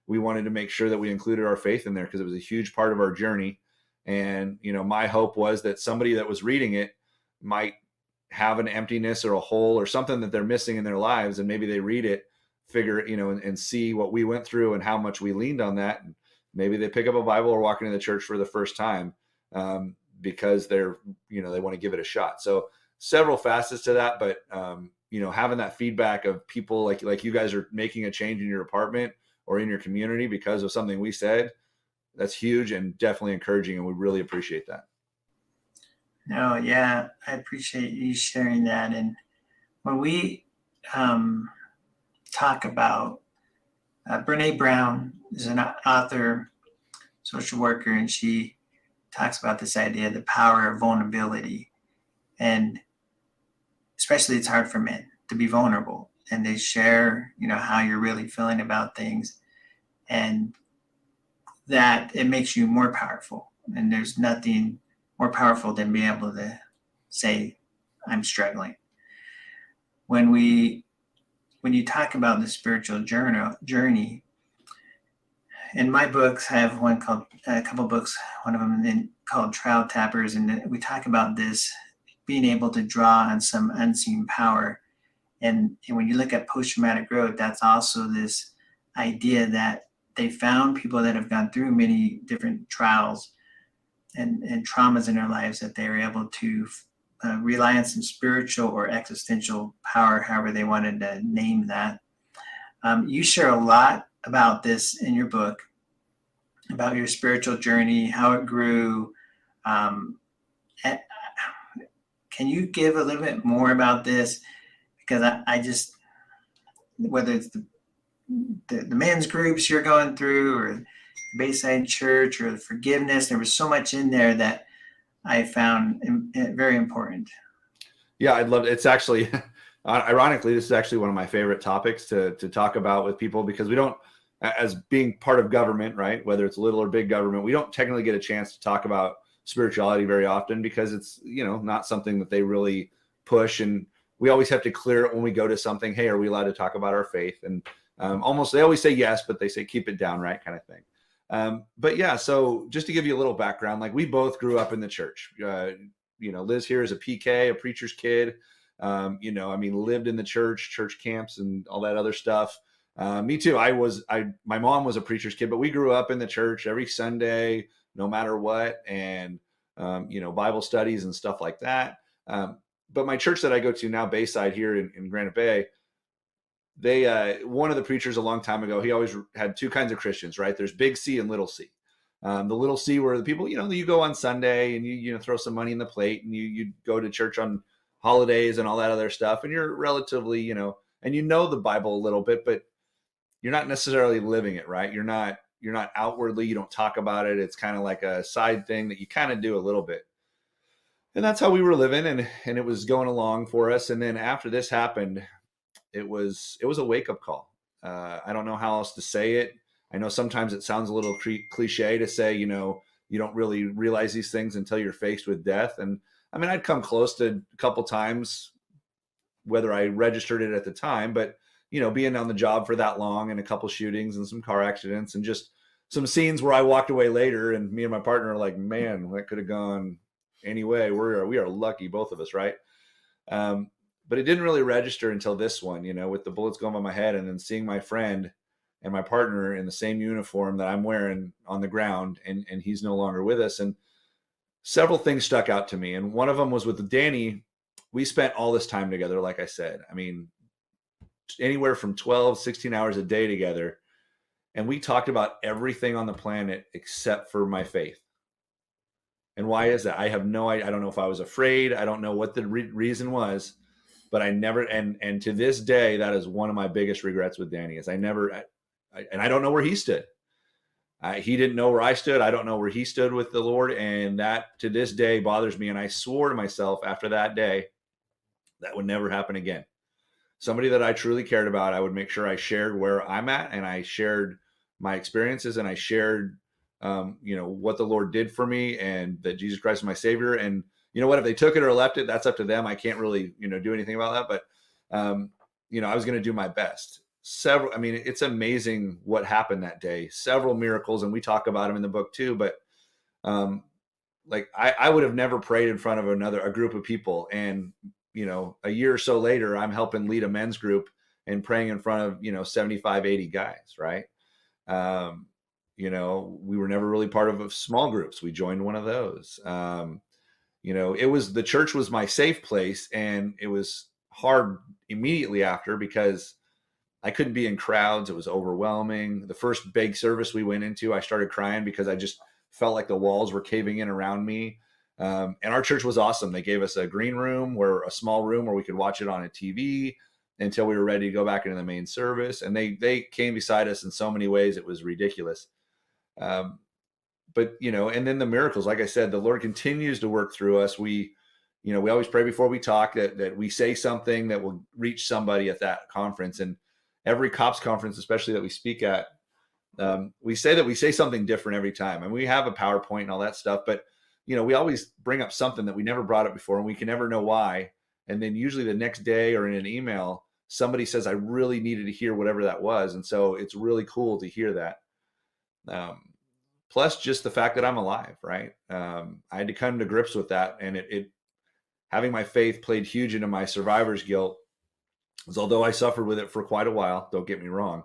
we wanted to make sure that we included our faith in there, because it was a huge part of our journey. And, my hope was that somebody that was reading it might have an emptiness or a hole or something that they're missing in their lives. And maybe they read it, figure, and see what we went through and how much we leaned on that. And maybe they pick up a Bible or walk into the church for the first time, because they're, they want to give it a shot. So several facets to that, but having that feedback of people like you guys are making a change in your apartment or in your community because of something we said, that's huge and definitely encouraging, and we really appreciate that. No, yeah, I appreciate you sharing that. And when we talk about Brene Brown is an author, social worker, and she talks about this idea of the power of vulnerability. And especially it's hard for men to be vulnerable, and they share, how you're really feeling about things, and that it makes you more powerful. And there's nothing more powerful than being able to say, I'm struggling. When you talk about the spiritual journey, in my books, I have a couple books, one of them called Trial Tappers, and we talk about this being able to draw on some unseen power. And when you look at post-traumatic growth, that's also this idea that they found people that have gone through many different trials and traumas in their lives, that they were able to rely on some spiritual or existential power, however they wanted to name that. You share a lot about this in your book, about your spiritual journey, how it grew. Can you give a little bit more about this? Because I just, whether it's the men's groups you're going through, or Bayside Church, or the forgiveness, there was so much in there that I found very important. Yeah, I'd love it. It's actually, ironically, this is actually one of my favorite topics to talk about with people, because we don't, as being part of government, right, whether it's little or big government, we don't technically get a chance to talk about spirituality very often, because it's, not something that they really push. And we always have to clear it when we go to something. Hey, are we allowed to talk about our faith? And almost, they always say yes, but they say keep it down, right, kind of thing. But yeah, so just to give you a little background, like we both grew up in the church. Liz here is a PK, a preacher's kid. Lived in the church camps and all that other stuff. Me too. My mom was a preacher's kid, but we grew up in the church every Sunday, no matter what. And, Bible studies and stuff like that. But my church that I go to now, Bayside here in Granite Bay, one of the preachers a long time ago, he always had two kinds of Christians, right? There's big C and little C. The little C were the people, you go on Sunday and you throw some money in the plate, and you go to church on holidays and all that other stuff. And you're relatively, and the Bible a little bit, but you're not necessarily living it, right? You're not outwardly, you don't talk about it. It's kind of like a side thing that you kind of do a little bit. And that's how we were living, and it was going along for us. And then after this happened, it was a wake-up call. I don't know how else to say it. I know sometimes it sounds a little cliche to say, you don't really realize these things until you're faced with death. And I mean, I'd come close to a couple times, whether I registered it at the time, but being on the job for that long, and a couple shootings and some car accidents and just some scenes where I walked away later, and me and my partner are like, man, that could have gone anyway. We are lucky, both of us, right? But it didn't really register until this one, with the bullets going by my head, and then seeing my friend and my partner in the same uniform that I'm wearing on the ground, and he's no longer with us. And several things stuck out to me. And one of them was with Danny. We spent all this time together, like I said. I mean, anywhere from 12, 16 hours a day together. And we talked about everything on the planet except for my faith. And why is that? I have no idea. I don't know if I was afraid. I don't know what the reason was, but I never, and to this day, that is one of my biggest regrets with Danny, is I don't know where he stood. He didn't know where I stood. I don't know where he stood with the Lord. And that to this day bothers me. And I swore to myself after that day, that would never happen again. Somebody that I truly cared about, I would make sure I shared where I'm at, and I shared my experiences, and I shared, what the Lord did for me, and that Jesus Christ is my Savior. And you know what, if they took it or left it, that's up to them. I can't really, do anything about that. But, I was going to do my best. It's amazing what happened that day. Several miracles, and we talk about them in the book too. But I would have never prayed in front of a group of people. And, a year or so later, I'm helping lead a men's group and praying in front of, 75, 80 guys. Right. We were never really part of small groups. We joined one of those. The church was my safe place, and it was hard immediately after because I couldn't be in crowds. It was overwhelming. The first big service we went into, I started crying because I just felt like the walls were caving in around me. And our church was awesome. They gave us a green room, a small room where we could watch it on a TV until we were ready to go back into the main service. And they came beside us in so many ways. It was ridiculous. But, and then the miracles, like I said, the Lord continues to work through us. We always pray before we talk that we say something that will reach somebody at that conference. And every COPS conference, especially that we speak at, we say something different every time. And we have a PowerPoint and all that stuff, but we always bring up something that we never brought up before and we can never know why. And then usually the next day or in an email, somebody says, I really needed to hear whatever that was. And so it's really cool to hear that. Plus just the fact that I'm alive, right? I had to come to grips with that. And it having my faith played huge into my survivor's guilt. Because although I suffered with it for quite a while, don't get me wrong.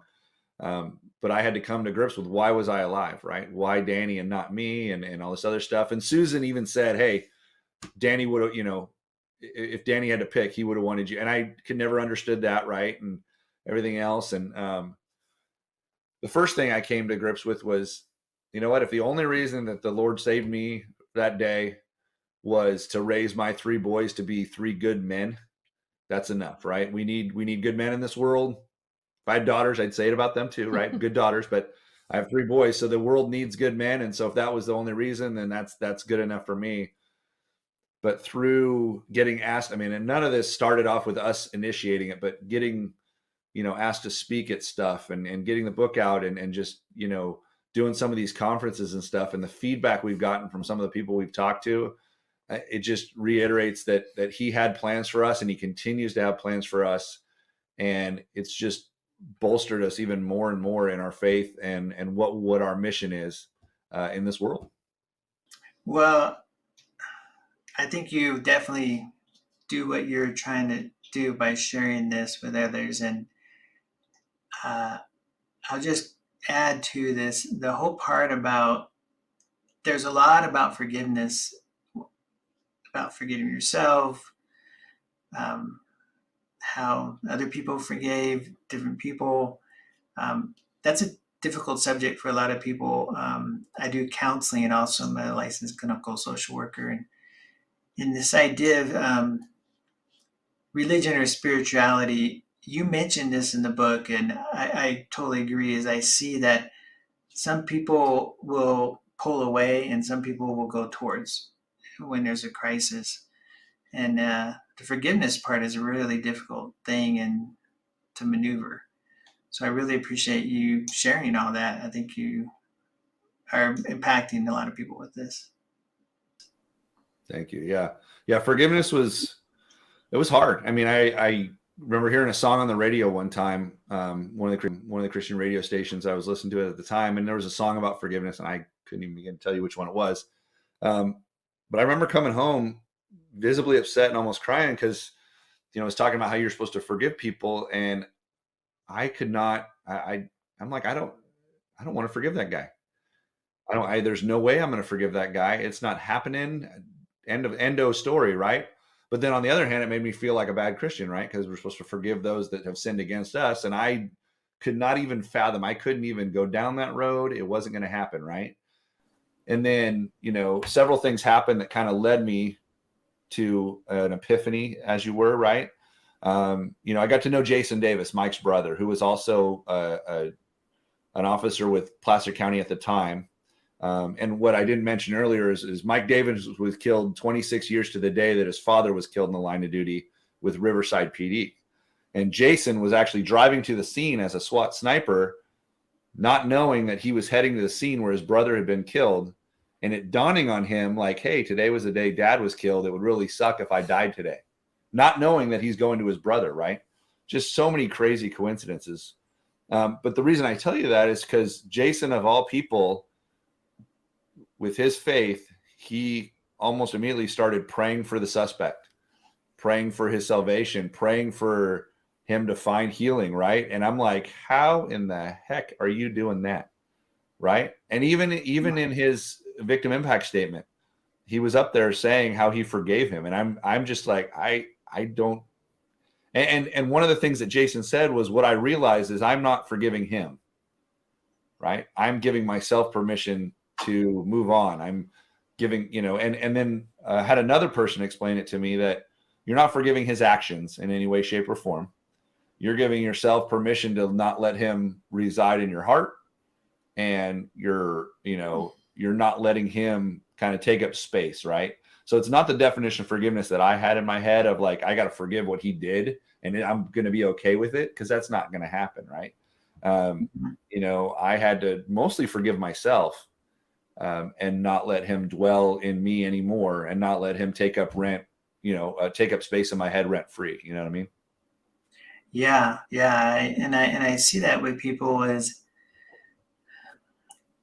But I had to come to grips with why was I alive, right? Why Danny and not me and all this other stuff. And Susan even said, hey, Danny would have, if Danny had to pick, he would have wanted you. And I could never understood that, right? And everything else. And the first thing I came to grips with was, you know what, if the only reason that the Lord saved me that day was to raise my 3 boys to be 3 good men, that's enough, right? We need good men in this world. If I had daughters, I'd say it about them too, right? Good daughters, but I have 3 boys, so the world needs good men. And so if that was the only reason, then that's good enough for me. But through getting asked, and none of this started off with us initiating it, but getting, asked to speak at stuff and getting the book out and just, doing some of these conferences and stuff, and the feedback we've gotten from some of the people we've talked to, it just reiterates that he had plans for us and he continues to have plans for us. And it's just bolstered us even more and more in our faith and what our mission is in this world. Well, I think you definitely do what you're trying to do by sharing this with others. And I'll just add to this, the whole part about, there's a lot about forgiveness, about forgiving yourself, how other people forgave different people. That's a difficult subject for a lot of people. I do counseling and also I'm a licensed clinical social worker. And in this idea of religion or spirituality, you mentioned this in the book, and I totally agree, as I see that some people will pull away and some people will go towards when there's a crisis. And the forgiveness part is a really difficult thing and to maneuver. So I really appreciate you sharing all that. I think you are impacting a lot of people with this. Thank you. Yeah. Forgiveness was hard. I remember hearing a song on the radio one time, one of the Christian radio stations I was listening to at the time, and there was a song about forgiveness, and I couldn't even begin to tell you which one it was. But I remember coming home visibly upset and almost crying because, it was talking about how you're supposed to forgive people, and I could not. I'm like, I don't want to forgive that guy. There's no way I'm going to forgive that guy. It's not happening. Endo story, right? But then on the other hand, it made me feel like a bad Christian, right? Because we're supposed to forgive those that have sinned against us. And I could not even fathom, I couldn't even go down that road. It wasn't going to happen, right? And then, several things happened that kind of led me to an epiphany, as you were, right? I got to know Jason Davis, Mike's brother, who was also an officer with Placer County at the time. And what I didn't mention earlier is Mike Davis was killed 26 years to the day that his father was killed in the line of duty with Riverside PD. And Jason was actually driving to the scene as a SWAT sniper, not knowing that he was heading to the scene where his brother had been killed. And it dawning on him like, hey, today was the day Dad was killed. It would really suck if I died today. Not knowing that he's going to his brother, right? Just so many crazy coincidences. But the reason I tell you that is because Jason, of all people, with his faith, he almost immediately started praying for the suspect, praying for his salvation, praying for him to find healing, right? And I'm like, how in the heck are you doing that, right? And even in his victim impact statement, he was up there saying how he forgave him. And I'm just like, I don't, And one of the things that Jason said was, what I realized is I'm not forgiving him, right? I'm giving myself permission to move on. I'm giving, and then had another person explain it to me that you're not forgiving his actions in any way, shape, or form. You're giving yourself permission to not let him reside in your heart, and you're not letting him kind of take up space, right? So it's not the definition of forgiveness that I had in my head of like, I got to forgive what he did and I'm going to be okay with it, because that's not going to happen, right? I had to mostly forgive myself, and not let him dwell in me anymore, and not let him take up take up space in my head rent free. You know what I mean? Yeah, yeah, and I see that with people is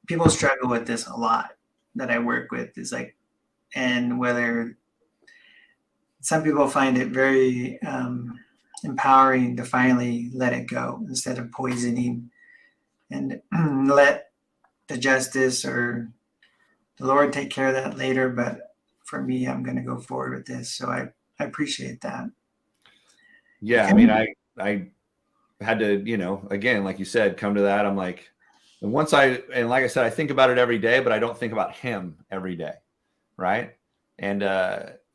people struggle with this a lot that I work with. Is like, and whether some people find it very empowering to finally let it go instead of poisoning and let the justice or the Lord take care of that later. But for me, I'm going to go forward with this. So I appreciate that. Yeah. I mean, I had to, again, like you said, come to that. I'm like, and like I said, I think about it every day, but I don't think about him every day. Right. And,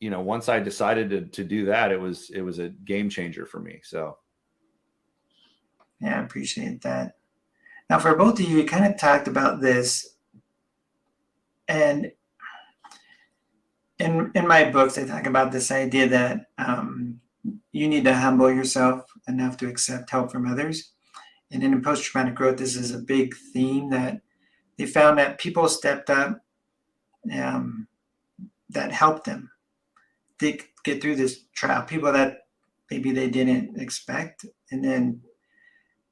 once I decided to do that, it was a game changer for me. So. Yeah, I appreciate that. Now, for both of you kind of talked about this, and in my books, I talk about this idea that you need to humble yourself enough to accept help from others. And in post-traumatic growth, this is a big theme that they found that people stepped up that helped them get through this trial. People that maybe they didn't expect. And then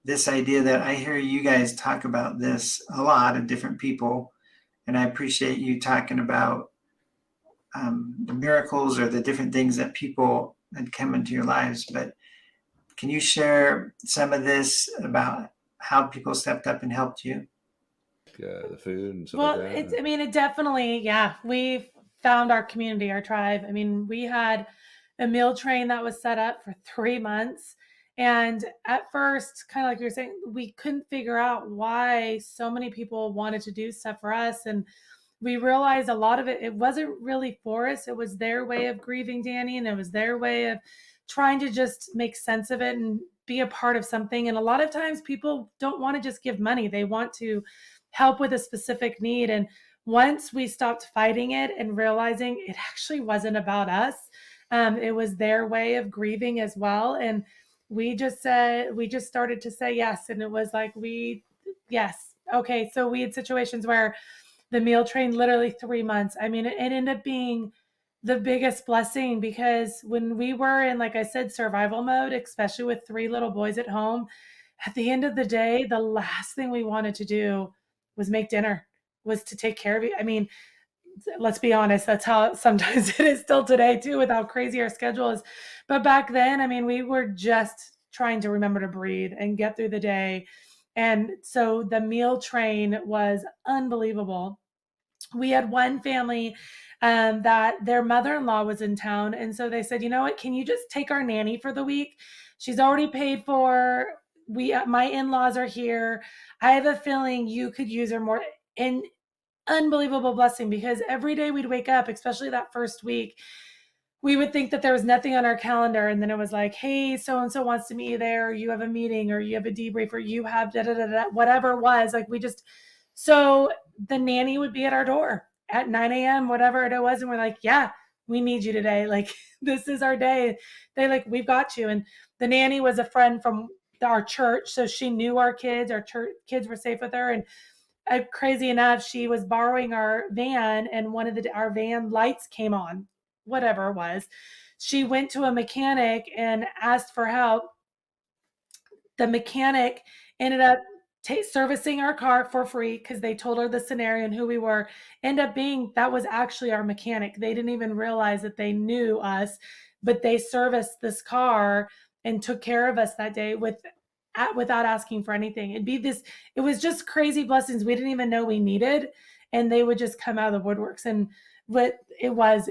this idea that I hear you guys talk about this a lot of different people, and I appreciate you talking about the miracles or the different things that people had come into your lives. But can you share some of this about how people stepped up and helped you? The food and stuff Well, like that. it definitely, yeah, we found our community, our tribe. I mean, we had a meal train that was set up for 3 months. And at first, kind of like you were saying, we couldn't figure out why so many people wanted to do stuff for us. And we realized a lot of it wasn't really for us. It was their way of grieving Danny, and it was their way of trying to just make sense of it and be a part of something. And a lot of times people don't want to just give money. They want to help with a specific need. And once we stopped fighting it and realizing it actually wasn't about us, it was their way of grieving as well. And we just started to say yes. And it was like, yes. Okay. So we had situations where the meal train literally 3 months. I mean, it ended up being the biggest blessing, because when we were in, like I said, survival mode, especially with 3 little boys at home, at the end of the day, the last thing we wanted to do was make dinner, was to take care of you. I mean, let's be honest, that's how sometimes it is still today too, with how crazy our schedule is. But back then, I mean, we were just trying to remember to breathe and get through the day. And so the meal train was unbelievable. We had one family that their mother-in-law was in town. And so they said, you know what, can you just take our nanny for the week? She's already paid for. My in-laws are here. I have a feeling you could use her more. And unbelievable blessing, because every day we'd wake up, especially that first week, we would think that there was nothing on our calendar. And then it was like, hey, so-and-so wants to meet you there, or you have a meeting, or you have a debrief, or you have whatever it was. Like so the nanny would be at our door at 9 a.m., whatever it was. And we're like, yeah, we need you today. Like, this is our day. We've got you. And the nanny was a friend from our church. So she knew our kids, kids were safe with her. And crazy enough, she was borrowing our van, and one of our van lights came on, whatever it was. She went to a mechanic and asked for help. The mechanic ended up servicing our car for free, because they told her the scenario and who we were. End up being that was actually our mechanic. They didn't even realize that they knew us, but they serviced this car and took care of us that day without asking for anything. It was just crazy blessings we didn't even know we needed, and they would just come out of the woodworks. And what it was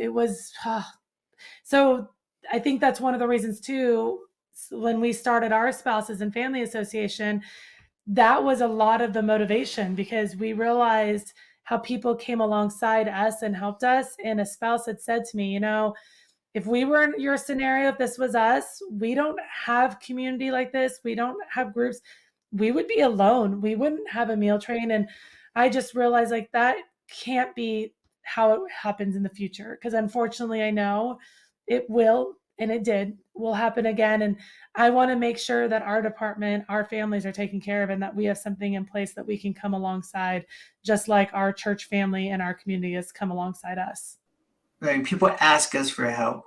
so I think that's one of the reasons too. when we started our Spouses and Family Association, that was a lot of the motivation, because we realized how people came alongside us and helped us. And a spouse had said to me, if we were in your scenario, if this was us, we don't have community like this. We don't have groups. We would be alone. We wouldn't have a meal train. And I just realized, like, that can't be how it happens in the future. Because unfortunately, I know it will, and it will happen again. And I want to make sure that our department, our families are taken care of, and that we have something in place that we can come alongside, just like our church family and our community has come alongside us. Right. People ask us for help,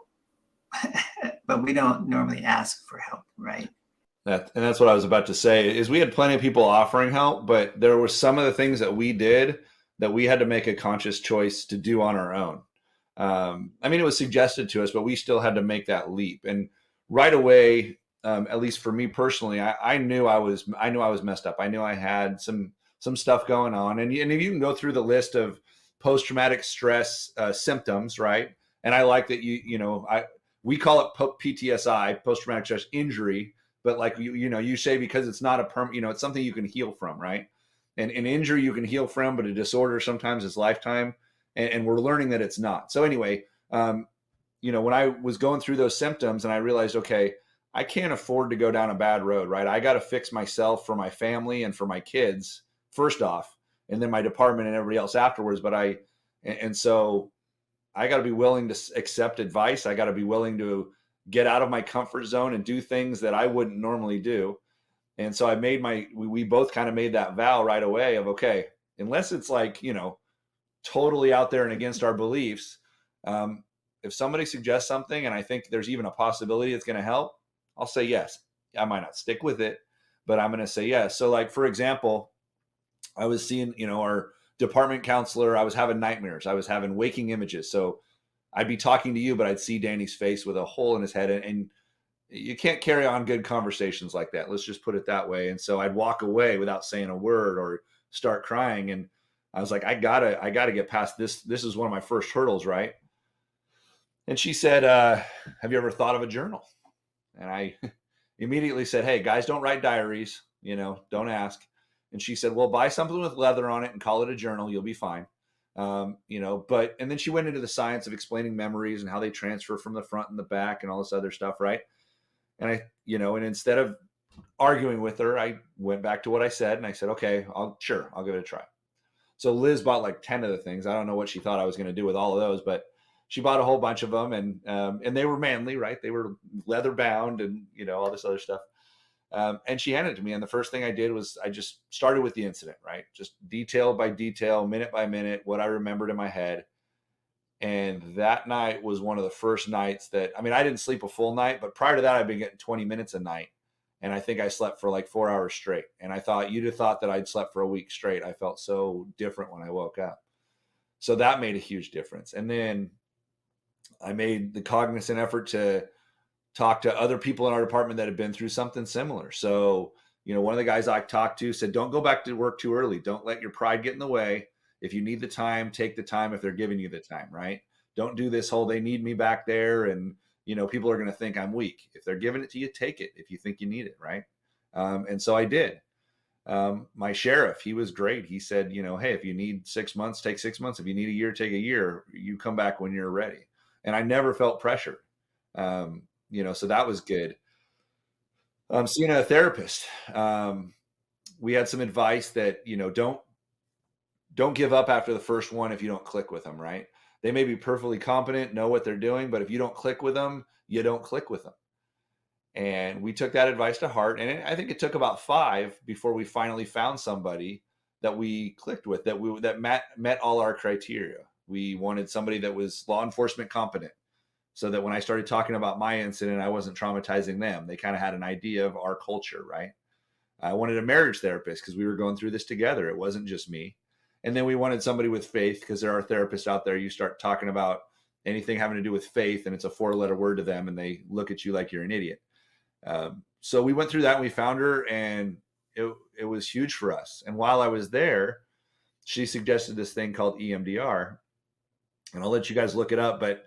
but we don't normally ask for help, right? And that's what I was about to say, is we had plenty of people offering help, but there were some of the things that we did that we had to make a conscious choice to do on our own. I mean, it was suggested to us, but we still had to make that leap. And right away, at least for me personally, I knew I was messed up. I knew I had some stuff going on. And if you can go through the list of post-traumatic stress symptoms, right? And I like that we call it PTSI, post-traumatic stress injury, but like you say, because it's not a it's something you can heal from, right? And an injury you can heal from, but a disorder sometimes is lifetime. And we're learning that it's not. So anyway, when I was going through those symptoms and I realized, okay, I can't afford to go down a bad road, right? I got to fix myself for my family and for my kids first off, and then my department and everybody else afterwards. And so I got to be willing to accept advice. I got to be willing to get out of my comfort zone and do things that I wouldn't normally do. And so we both kind of made that vow right away of, okay, unless it's like, totally out there and against our beliefs. If somebody suggests something and I think there's even a possibility it's going to help, I'll say yes. I might not stick with it, but I'm going to say yes. So like, for example, I was seeing, our department counselor, I was having nightmares. I was having waking images. So I'd be talking to you, but I'd see Danny's face with a hole in his head, and you can't carry on good conversations like that. Let's just put it that way. And so I'd walk away without saying a word or start crying. And I was like, I gotta get past this. This is one of my first hurdles, right? And she said, have you ever thought of a journal? And I immediately said, hey, guys, don't write diaries, don't ask. And she said, well, buy something with leather on it and call it a journal. You'll be fine. And then she went into the science of explaining memories and how they transfer from the front and the back and all this other stuff, right? And and instead of arguing with her, I went back to what I said, and I said, okay, I'll give it a try. So Liz bought like 10 of the things. I don't know what she thought I was going to do with all of those, but she bought a whole bunch of them, and they were manly, right? They were leather bound and, all this other stuff. And she handed it to me. And the first thing I did was I just started with the incident, right? Just detail by detail, minute by minute, what I remembered in my head. And that night was one of the first nights that, I didn't sleep a full night, but prior to that, I'd been getting 20 minutes a night. And I think I slept for like 4 hours straight. And I thought, you'd have thought that I'd slept for a week straight. I felt so different when I woke up. So that made a huge difference. And then I made the cognizant effort to talk to other people in our department that had been through something similar. So, one of the guys I talked to said, don't go back to work too early. Don't let your pride get in the way. If you need the time, take the time if they're giving you the time, right? Don't do this whole, they need me back there, and people are going to think I'm weak. If they're giving it to you, take it if you think you need it, right? And so I did. My sheriff, he was great. He said, hey, if you need 6 months, take 6 months. If you need a year, take a year. You come back when you're ready. And I never felt pressure. So that was good. Seeing a therapist, we had some advice that, don't give up after the first one if you don't click with them, right? They may be perfectly competent, know what they're doing, but if you don't click with them, you don't click with them. And we took that advice to heart. And I think it took about 5 before we finally found somebody that we clicked with, that met all our criteria. We wanted somebody that was law enforcement competent, so that when I started talking about my incident, I wasn't traumatizing them. They kind of had an idea of our culture, right? I wanted a marriage therapist because we were going through this together. It wasn't just me. And then we wanted somebody with faith, because there are therapists out there. You start talking about anything having to do with faith, and it's a 4-letter word to them, and they look at you like you're an idiot. So we went through that, and we found her, and it was huge for us. And while I was there, she suggested this thing called EMDR, and I'll let you guys look it up. But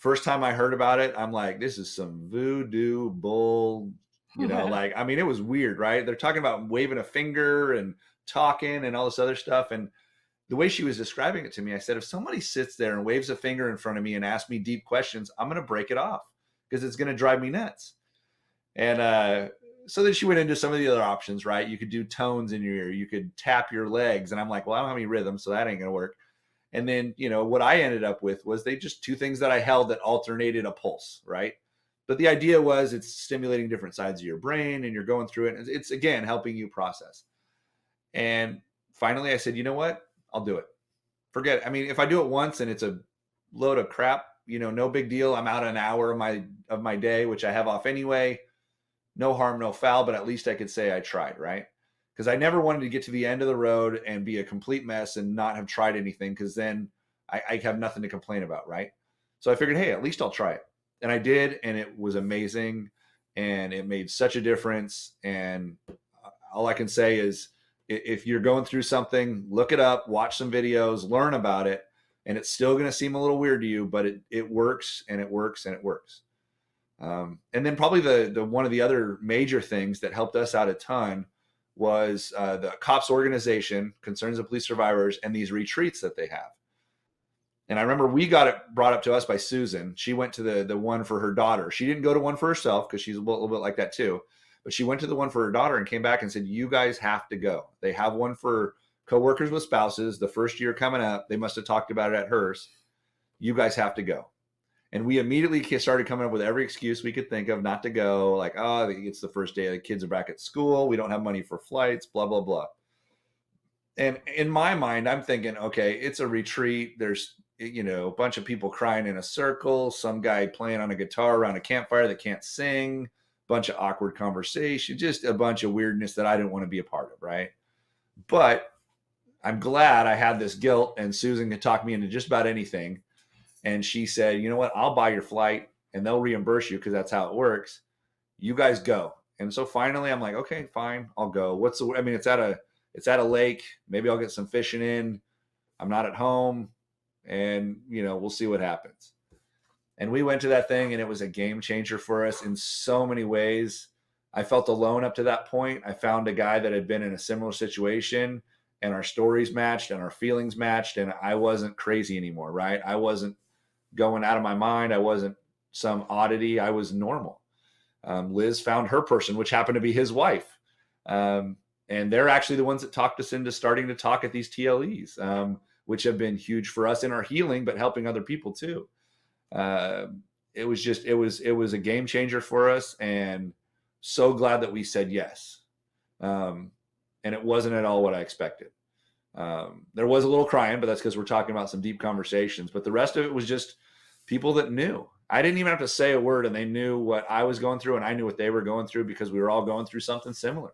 First time I heard about it, I'm like, this is some voodoo bull, like, I mean, it was weird, right? They're talking about waving a finger and talking and all this other stuff. And the way she was describing it to me, I said, if somebody sits there and waves a finger in front of me and asks me deep questions, I'm going to break it off because it's going to drive me nuts. And so then she went into some of the other options, right? You could do tones in your ear, you could tap your legs. And I'm like, well, I don't have any rhythm, so that ain't going to work. And then, what I ended up with was they just two things that I held that alternated a pulse, right? But the idea was it's stimulating different sides of your brain and you're going through it. And it's, again, helping you process. And finally I said, you know what? I'll do it. Forget it. I mean, if I do it once and it's a load of crap, no big deal. I'm out an hour of my day, which I have off anyway. No harm, no foul, but at least I could say I tried, right? Because I never wanted to get to the end of the road and be a complete mess and not have tried anything, because then I have nothing to complain about, right? So I figured, hey, at least I'll try it. And I did, and it was amazing, and it made such a difference. And all I can say is, if you're going through something, look it up, watch some videos, learn about it, and it's still going to seem a little weird to you, but it works, and it works, and it works. And then probably the one of the other major things that helped us out a ton was the COPS organization, Concerns of Police Survivors, and these retreats that they have. And I remember we got it brought up to us by Susan. She went to the one for her daughter. She didn't go to one for herself because she's a little bit like that too. But she went to the one for her daughter and came back and said, you guys have to go. They have one for coworkers with spouses. The first year coming up, they must have talked about it at hers. You guys have to go. And we immediately started coming up with every excuse we could think of not to go. Like, oh, it's the first day the kids are back at school. We don't have money for flights, blah, blah, blah. And in my mind, I'm thinking, okay, it's a retreat. There's, a bunch of people crying in a circle, some guy playing on a guitar around a campfire that can't sing, bunch of awkward conversation, just a bunch of weirdness that I didn't want to be a part of, right? But I'm glad I had this guilt, and Susan could talk me into just about anything. And she said, you know what, I'll buy your flight and they'll reimburse you because that's how it works. You guys go. And so finally I'm like, okay, fine, I'll go. It's at a lake. Maybe I'll get some fishing in. I'm not at home, and we'll see what happens. And we went to that thing, and it was a game changer for us in so many ways. I felt alone up to that point. I found a guy that had been in a similar situation, and our stories matched and our feelings matched, and I wasn't crazy anymore, right? I wasn't going out of my mind. I wasn't some oddity. I was normal. Liz found her person, which happened to be his wife. And they're actually the ones that talked us into starting to talk at these TLEs, which have been huge for us in our healing, but helping other people too. It was a game changer for us, and so glad that we said yes. And it wasn't at all what I expected. There was a little crying, but that's because we're talking about some deep conversations. But the rest of it was just people that knew. I didn't even have to say a word, and they knew what I was going through, and I knew what they were going through, because we were all going through something similar.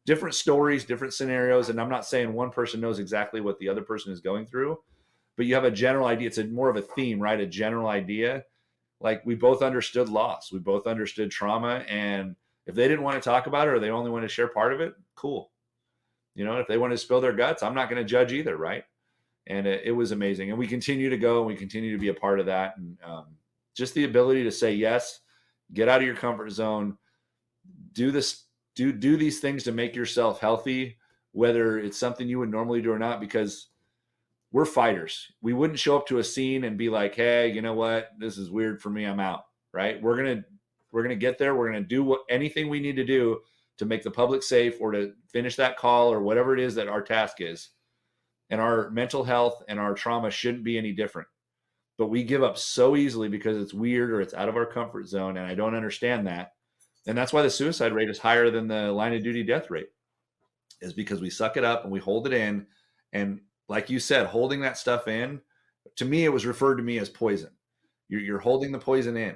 Different stories, different scenarios. And I'm not saying one person knows exactly what the other person is going through, but you have a general idea. It's more of a theme, right? A general idea. Like, we both understood loss. We both understood trauma. And if they didn't want to talk about it, or they only want to share part of it, cool. If they want to spill their guts, I'm not going to judge either, right? And it was amazing. And we continue to go, and we continue to be a part of that. And just the ability to say yes, get out of your comfort zone, do these things to make yourself healthy, whether it's something you would normally do or not, because we're fighters. We wouldn't show up to a scene and be like, hey, you know what? This is weird for me. I'm out, right? We're going to get there. We're going to do anything we need to do to make the public safe, or to finish that call, or whatever it is that our task is. And our mental health and our trauma shouldn't be any different. But we give up so easily because it's weird or it's out of our comfort zone. And I don't understand that. And that's why the suicide rate is higher than the line of duty death rate, is because we suck it up and we hold it in. And like you said, holding that stuff in, to me, it was referred to me as poison. You're holding the poison in.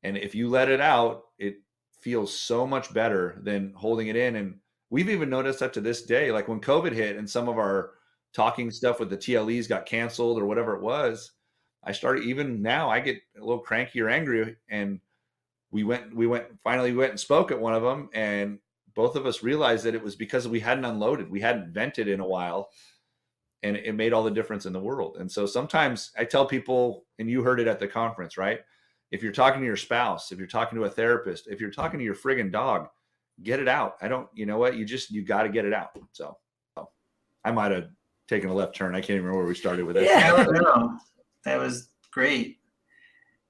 And if you let it out, it feels so much better than holding it in. And we've even noticed that to this day, like when COVID hit and some of our talking stuff with the TLEs got canceled or whatever it was, I started, even now I get a little cranky or angry. And we finally went and spoke at one of them, and both of us realized that it was because we hadn't unloaded. We hadn't vented in a while. and it made all the difference in the world. And so sometimes I tell people, and you heard it at the conference, right? If you're talking to your spouse, if you're talking to a therapist, if you're talking to your friggin' dog, get it out. You know what? You got to get it out. So I might have taken a left turn. I can't even remember where we started with this. Yeah. No, that was great.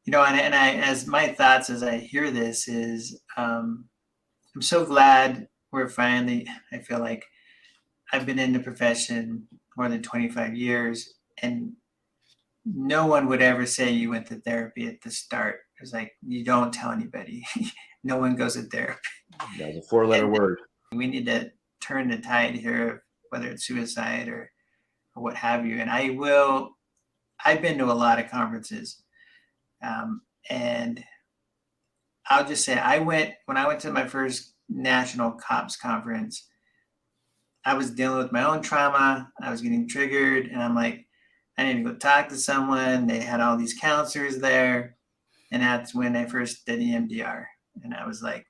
And I, as my thoughts as I hear this is, I'm so glad we're finally, I feel like I've been in the profession more than 25 years, and no one would ever say you went to therapy at the start. It's like, you don't tell anybody. No one goes to therapy. That's a 4-letter word. We need to turn the tide here, whether it's suicide or what have you. And I've been to a lot of conferences. And I'll just say, when I went to my first national COPS conference, I was dealing with my own trauma. I was getting triggered, and I'm like, I need to go talk to someone. They had all these counselors there. And that's when I first did EMDR. And I was like,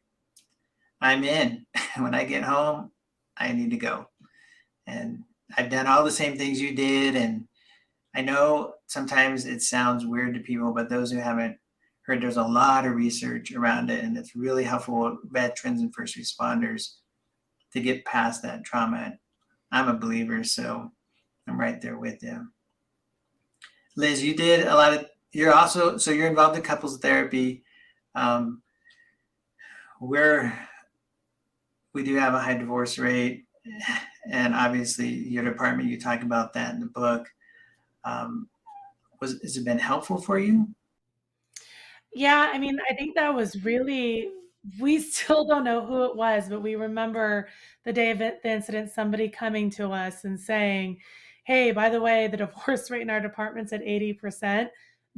I'm in. When I get home, I need to go. And I've done all the same things you did. And I know sometimes it sounds weird to people, but those who haven't heard, there's a lot of research around it. And it's really helpful with veterans and first responders to get past that trauma. I'm a believer, so I'm right there with you. Liz, you did a lot of, you're involved in couples therapy. We do have a high divorce rate, and obviously your department, you talk about that in the book. Has it been helpful for you? Yeah, I mean, I think that was really, we still don't know who it was, but we remember the day of the incident, somebody coming to us and saying, hey, by the way, the divorce rate in our department's at 80%.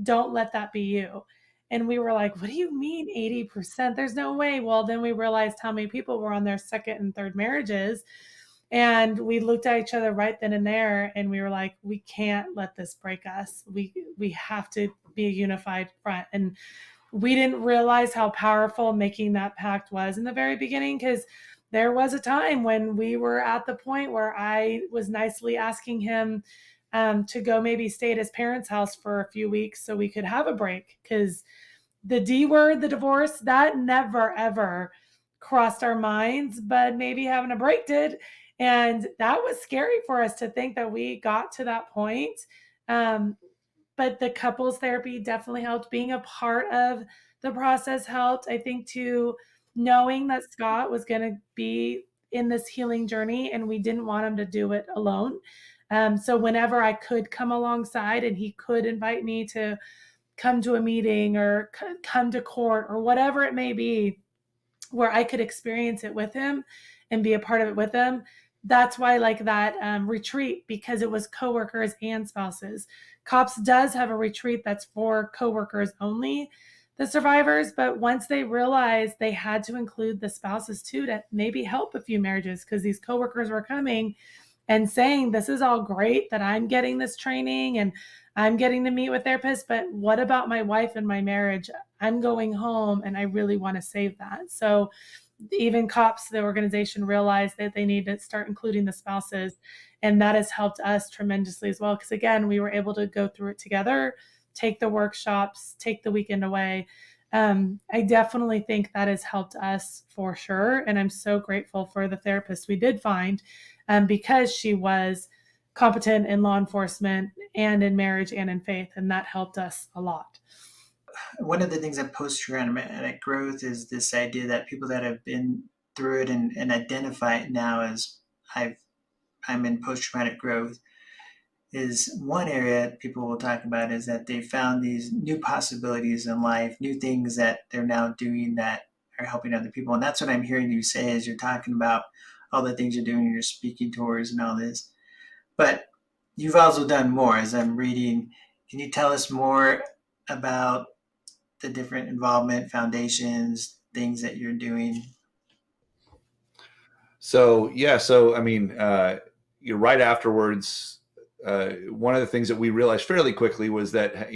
Don't let that be you. And we were like, what do you mean 80%? There's no way. Well, then we realized how many people were on their second and third marriages. And we looked at each other right then and there, and we were like, we can't let this break us. We have to be a unified front. And we didn't realize how powerful making that pact was in the very beginning, because there was a time when we were at the point where I was nicely asking him to go maybe stay at his parents' house for a few weeks so we could have a break, because the D word, the divorce, that never, ever crossed our minds, but maybe having a break did. And that was scary for us to think that we got to that point. But the couples therapy definitely helped. Being a part of the process helped. I think too, knowing that Scott was going to be in this healing journey and we didn't want him to do it alone. So whenever I could come alongside and he could invite me to come to a meeting or come to court or whatever it may be, where I could experience it with him and be a part of it with him. That's why I like that retreat, because it was coworkers and spouses. COPS does have a retreat that's for coworkers only, the survivors, but once they realized they had to include the spouses too to maybe help a few marriages, because these coworkers were coming and saying, this is all great that I'm getting this training and I'm getting to meet with therapists, but what about my wife and my marriage? I'm going home and I really want to save that. So even COPS, the organization, realized that they need to start including the spouses. And that has helped us tremendously as well. Because again, we were able to go through it together, take the workshops, take the weekend away. I definitely think that has helped us for sure. And I'm so grateful for the therapist we did find, because she was competent in law enforcement and in marriage and in faith. And that helped us a lot. One of the things of post-traumatic growth is this idea that people that have been through it and identify it now as I'm in post-traumatic growth, is one area people will talk about is that they found these new possibilities in life, new things that they're now doing that are helping other people. And that's what I'm hearing you say as you're talking about all the things you're doing, you're speaking towards and all this. But you've also done more as I'm reading. Can you tell us more about the different involvement, foundations, things that you're doing? So, yeah. So, I mean, you're right afterwards. One of the things that we realized fairly quickly was that,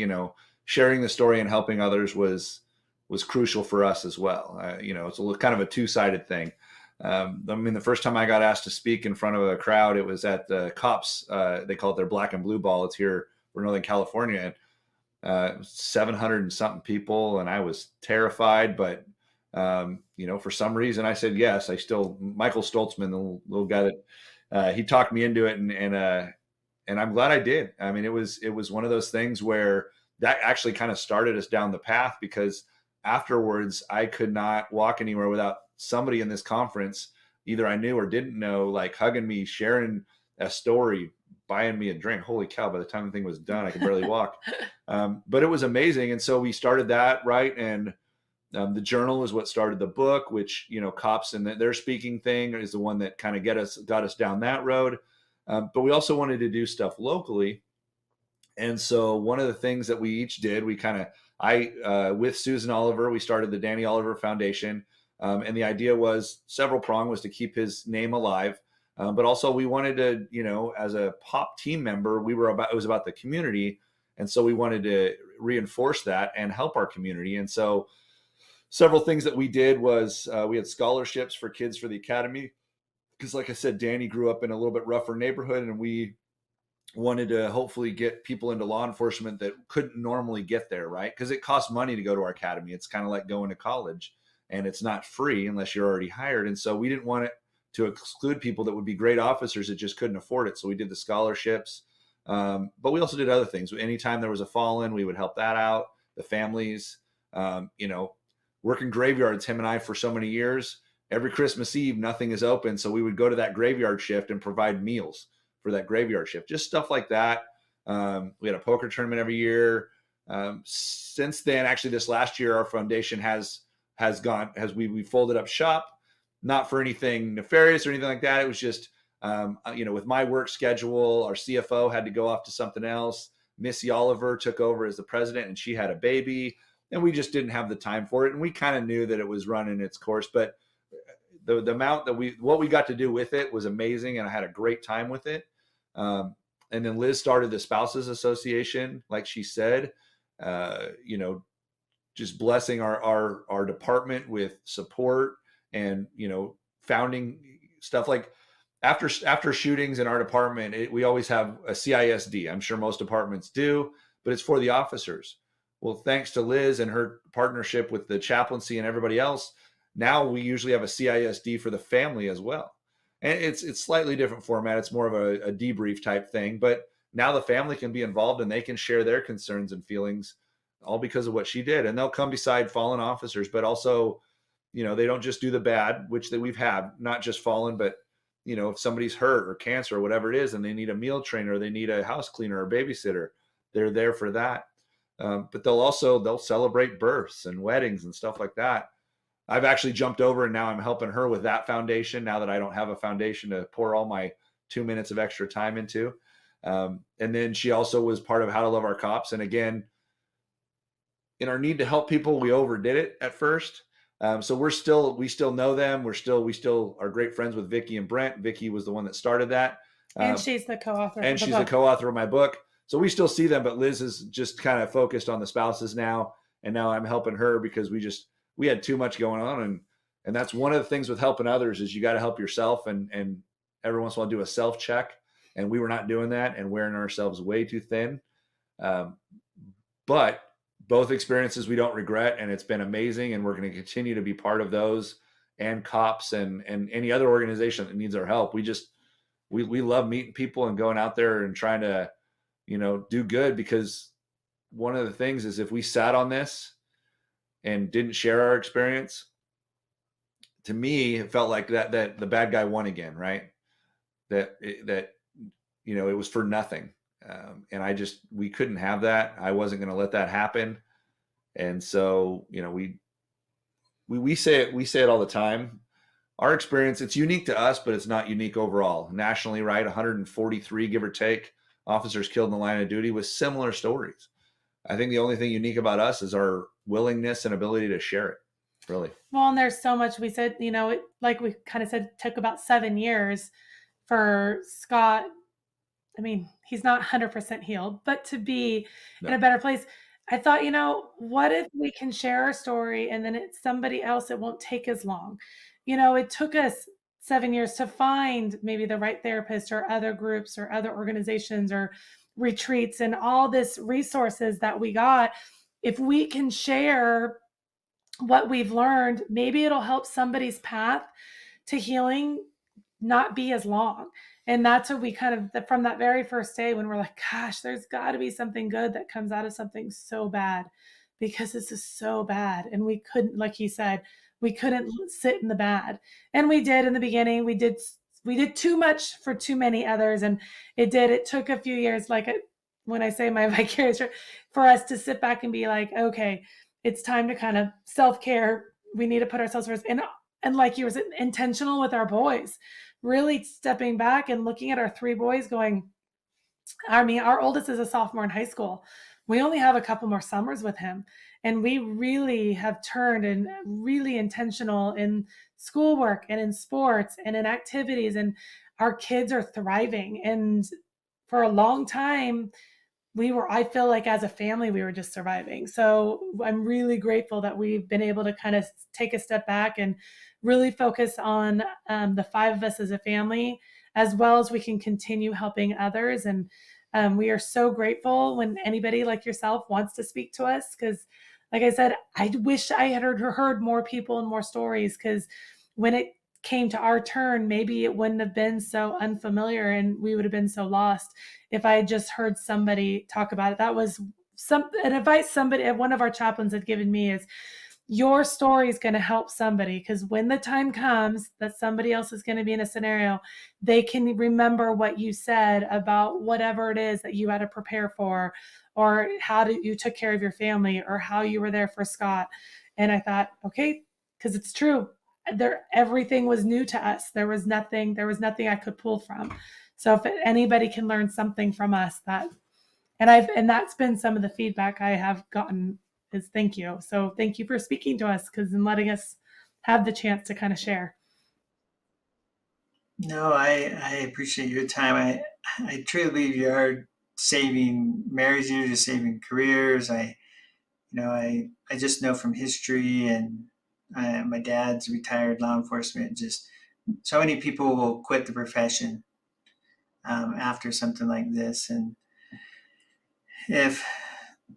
sharing the story and helping others was crucial for us as well. It's kind of a two-sided thing. I mean, the first time I got asked to speak in front of a crowd, it was at the cops. They call it their black and blue ball. It's here for Northern California. And 700 and something people. And I was terrified, but for some reason I said yes. Michael Stoltzman, the little guy that he talked me into it, and I'm glad I did. I mean, it was one of those things where that actually kind of started us down the path, because afterwards I could not walk anywhere without somebody in this conference, either I knew or didn't know, like hugging me, sharing a story, buying me a drink. Holy cow, by the time the thing was done, I could barely walk. But it was amazing. And so we started that, right? And the journal is what started the book, which, cops and their speaking thing is the one that kind of got us down that road. But we also wanted to do stuff locally. And so one of the things that we each did, with Susan Oliver, we started the Danny Oliver Foundation. And the idea was several prong was to keep his name alive. But also we wanted to, as a POP team member, it was about the community. And so we wanted to reinforce that and help our community. And so several things that we did was we had scholarships for kids for the academy. Because like I said, Danny grew up in a little bit rougher neighborhood, and we wanted to hopefully get people into law enforcement that couldn't normally get there, right? Because it costs money to go to our academy. It's kind of like going to college, and it's not free unless you're already hired. And so we didn't want it to exclude people that would be great officers that just couldn't afford it. So we did the scholarships. But we also did other things. Anytime there was a fallen, we would help that out, the families. Working graveyards, him and I, for so many years, every Christmas Eve, nothing is open. So we would go to that graveyard shift and provide meals for that graveyard shift, just stuff like that. We had a poker tournament every year. Since then, actually this last year, our foundation we folded up shop, not for anything nefarious or anything like that. It was just, with my work schedule, our CFO had to go off to something else. Missy Oliver took over as the president, and she had a baby, and we just didn't have the time for it. And we kind of knew that it was running its course, but the amount that what we got to do with it was amazing. And I had a great time with it. And then Liz started the Spouses Association, like she said, just blessing our department with support and, founding stuff like after shootings in our department, we always have a CISD. I'm sure most departments do, but it's for the officers. Well, thanks to Liz and her partnership with the chaplaincy and everybody else, now we usually have a CISD for the family as well. And it's slightly different format. It's more of a debrief type thing, but now the family can be involved and they can share their concerns and feelings, all because of what she did. And they'll come beside fallen officers, but also, they don't just do the bad, which that we've had, not just fallen, but if somebody's hurt or cancer or whatever it is, and they need a meal trainer, or they need a house cleaner or babysitter, they're there for that. But they'll celebrate births and weddings and stuff like that. I've actually jumped over, and now I'm helping her with that foundation, now that I don't have a foundation to pour all my 2 minutes of extra time into. And then she also was part of How to Love Our Cops. And again, in our need to help people, we overdid it at first. So we still know them. We still are great friends with Vicky and Brent. Vicky was the one that started that. And she's the co-author. And she's the co-author of my book. So we still see them, but Liz is just kind of focused on the spouses now. And now I'm helping her because we had too much going on. And that's one of the things with helping others is you got to help yourself, and every once in a while do a self check. And we were not doing that and wearing ourselves way too thin. But both experiences we don't regret, and it's been amazing. And we're going to continue to be part of those, and cops and any other organization that needs our help. We love meeting people and going out there and trying to, do good, because one of the things is if we sat on this and didn't share our experience, to me, it felt like that the bad guy won again, right? That it was for nothing. And we couldn't have that. I wasn't going to let that happen. And so, we say it all the time. Our experience, it's unique to us, but it's not unique overall. Nationally, right? 143, give or take, officers killed in the line of duty with similar stories. I think the only thing unique about us is our willingness and ability to share it, really. Well, and there's so much. We said, like we kind of said, took about 7 years for Scott. I mean, he's not 100% healed, but to be in a better place. I thought, what if we can share our story, and then it's somebody else, it won't take as long. It took us 7 years to find maybe the right therapist or other groups or other organizations or retreats and all this resources that we got. If we can share what we've learned, maybe it'll help somebody's path to healing not be as long. And that's what we kind of, from that very first day when we're like, gosh, there's got to be something good that comes out of something so bad, because this is so bad. And we couldn't, like he said, we couldn't sit in the bad. And we did in the beginning. We did too much for too many others. And it took a few years, like when I say my vicarious, for us to sit back and be like, okay, it's time to kind of self-care. We need to put ourselves first. And like you were intentional with our boys, really stepping back and looking at our three boys going, I mean, our oldest is a sophomore in high school. We only have a couple more summers with him. And we really have turned and really intentional in schoolwork and in sports and in activities. And our kids are thriving. And for a long time, I feel like as a family, we were just surviving. So I'm really grateful that we've been able to kind of take a step back and really focus on the five of us as a family, as well as we can continue helping others. And we are so grateful when anybody like yourself wants to speak to us, because like I said, I wish I had heard more people and more stories, because when it came to our turn, maybe it wouldn't have been so unfamiliar and we would have been so lost if I had just heard somebody talk about it. That was an advice one of our chaplains had given me, is your story is going to help somebody, because when the time comes that somebody else is going to be in a scenario, they can remember what you said about whatever it is that you had to prepare for, or how you took care of your family, or how you were there for Scott. And I thought, okay, because it's true. Everything was new to us. There was nothing I could pull from. So if anybody can learn something from us, and that's been some of the feedback I have gotten, is thank you. So thank you for speaking to us, and letting us have the chance to kind of share. No, I appreciate your time. I truly believe you are saving marriages, you're saving careers. I just know from history, and my dad's retired law enforcement. Just so many people will quit the profession after something like this, and if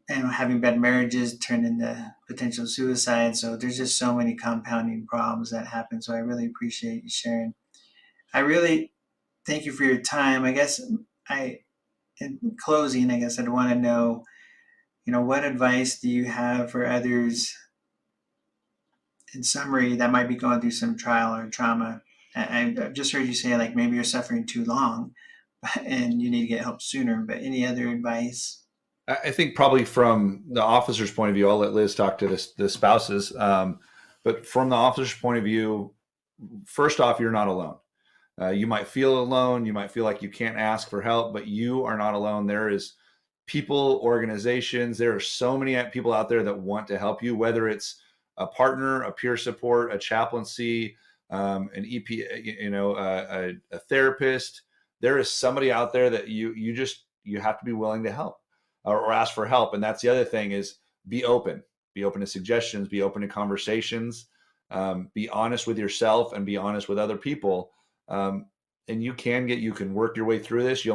having bad marriages turn into potential suicide. So there's just so many compounding problems that happen. So I really appreciate you sharing. I really thank you for your time. I guess in closing, I guess I'd want to know, what advice do you have for others, in summary, that might be going through some trial or trauma? I've just heard you say, like, maybe you're suffering too long and you need to get help sooner, but any other advice? I think probably from the officer's point of view, I'll let Liz talk to the spouses. But from the officer's point of view, first off, you're not alone. You might feel alone. You might feel like you can't ask for help, but you are not alone. There is people, organizations. There are so many people out there that want to help you, whether it's a partner, a peer support, a chaplaincy, an EP, a therapist. There is somebody out there that you have to be willing to help or ask for help. And that's the other thing, is be open to suggestions, be open to conversations, be honest with yourself and be honest with other people. And you can work your way through this.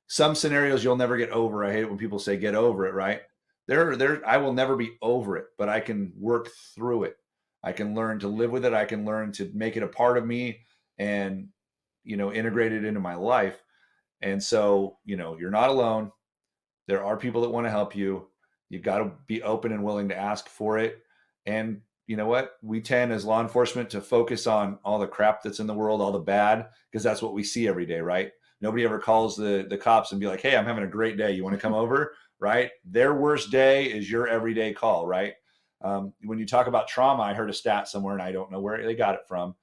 Some scenarios you'll never get over. I hate it when people say get over it, right? I will never be over it, but I can work through it. I can learn to live with it. I can learn to make it a part of me and, integrate it into my life. And so, you're not alone. There are people that want to help you. You've got to be open and willing to ask for it. And you know what? We tend as law enforcement to focus on all the crap that's in the world, all the bad, because that's what we see every day, right? Nobody ever calls the cops and be like, hey, I'm having a great day. You want to come over, right? Their worst day is your everyday call, right? When you talk about trauma, I heard a stat somewhere, and I don't know where they got it from,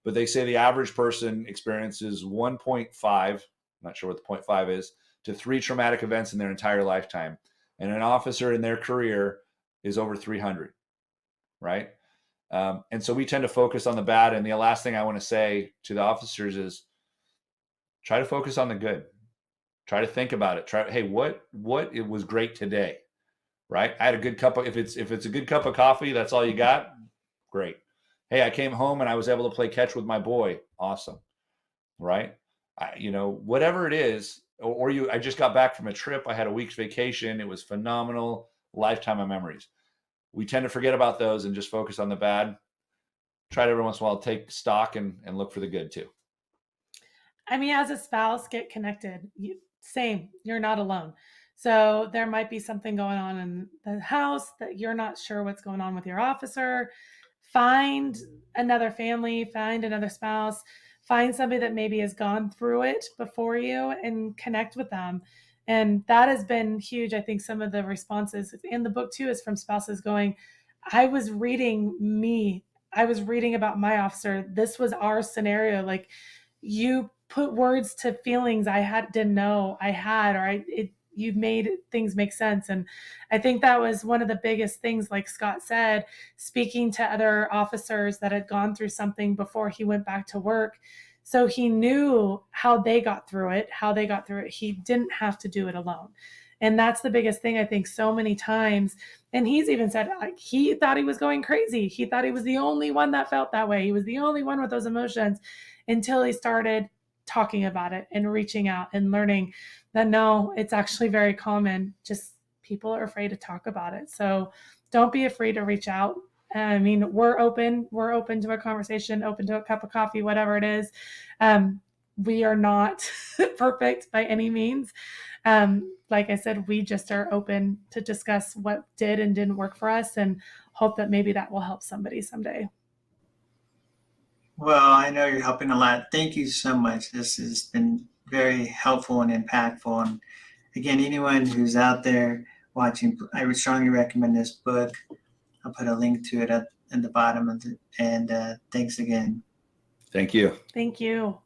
but they say the average person experiences 1.5, I'm not sure what the 0.5 is, to 3 traumatic events in their entire lifetime. And an officer in their career is over 300, right? And so we tend to focus on the bad. And the last thing I want to say to the officers is try to focus on the good. Try to think about it. Hey, what it was great today, right? I had a good cup of, if it's a good cup of coffee, that's all you got, great. Hey, I came home and I was able to play catch with my boy. Awesome. Right. Whatever it is, I just got back from a trip. I had a week's vacation. It was phenomenal. Lifetime of memories. We tend to forget about those and just focus on the bad. Try to every once in a while take stock and look for the good too. I mean, as a spouse, get connected. Same, you're not alone. So there might be something going on in the house that you're not sure what's going on with your officer. Find another family, find another spouse, find somebody that maybe has gone through it before you and connect with them. And that has been huge. I think some of the responses in the book too is from spouses going, I was reading me. I was reading about my officer. This was our scenario. Like, you put words to feelings didn't know I had, or you made things make sense. And I think that was one of the biggest things, like Scott said, speaking to other officers that had gone through something before he went back to work. So he knew how they got through it. He didn't have to do it alone. And that's the biggest thing, I think, so many times. And he's even said he thought he was going crazy. He thought he was the only one that felt that way. He was the only one with those emotions, until he started talking about it and reaching out and learning that no, it's actually very common. Just people are afraid to talk about it. So don't be afraid to reach out. I mean, we're open to a conversation, open to a cup of coffee, whatever it is. We are not perfect by any means. Like I said, we just are open to discuss what did and didn't work for us, and hope that maybe that will help somebody someday. Well, I know you're helping a lot. Thank you so much. This has been very helpful and impactful. And again, anyone who's out there watching, I would strongly recommend this book. I'll put a link to it at the bottom of it. And thanks again. Thank you. Thank you.